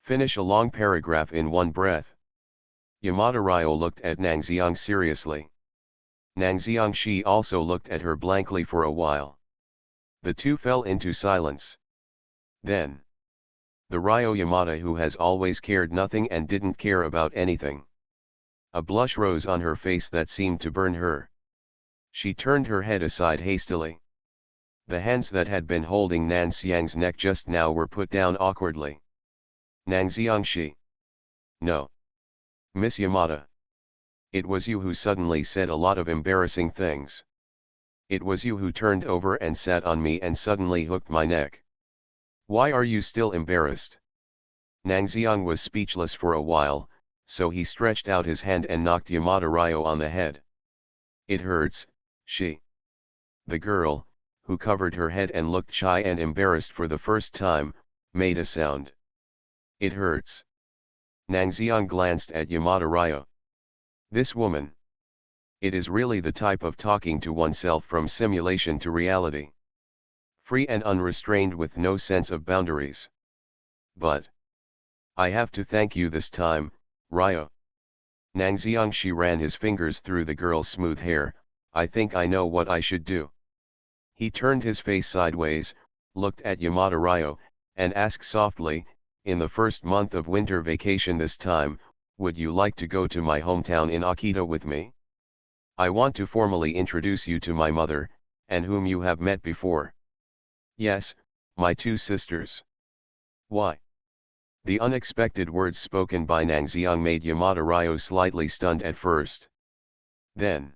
Finish a long paragraph in one breath. Yamada Ryo looked at Nang Xiang seriously. Nang Xiangxi also looked at her blankly for a while. The two fell into silence. Then, the Ryo Yamada who has always cared nothing and didn't care about anything. A blush rose on her face that seemed to burn her. She turned her head aside hastily. The hands that had been holding Nan Xiang's neck just now were put down awkwardly. Nang Xiangxi. No. Miss Yamada. It was you who suddenly said a lot of embarrassing things. It was you who turned over and sat on me and suddenly hooked my neck. Why are you still embarrassed? Nang Xiang was speechless for a while, so he stretched out his hand and knocked Yamada Ryo on the head. It hurts, she. The girl, who covered her head and looked shy and embarrassed for the first time, made a sound. It hurts. Nang Xiang glanced at Yamada Ryo. This woman. It is really the type of talking to oneself from simulation to reality. Free and unrestrained with no sense of boundaries. But I have to thank you this time, Ryo. Nang Xiangxi ran his fingers through the girl's smooth hair. I think I know what I should do. He turned his face sideways, looked at Yamada Ryo, and asked softly, in the first month of winter vacation this time, would you like to go to my hometown in Akita with me? I want to formally introduce you to my mother, and whom you have met before. Yes, my two sisters. Why? The unexpected words spoken by Nang Xiang made Yamada Ryo slightly stunned at first. Then,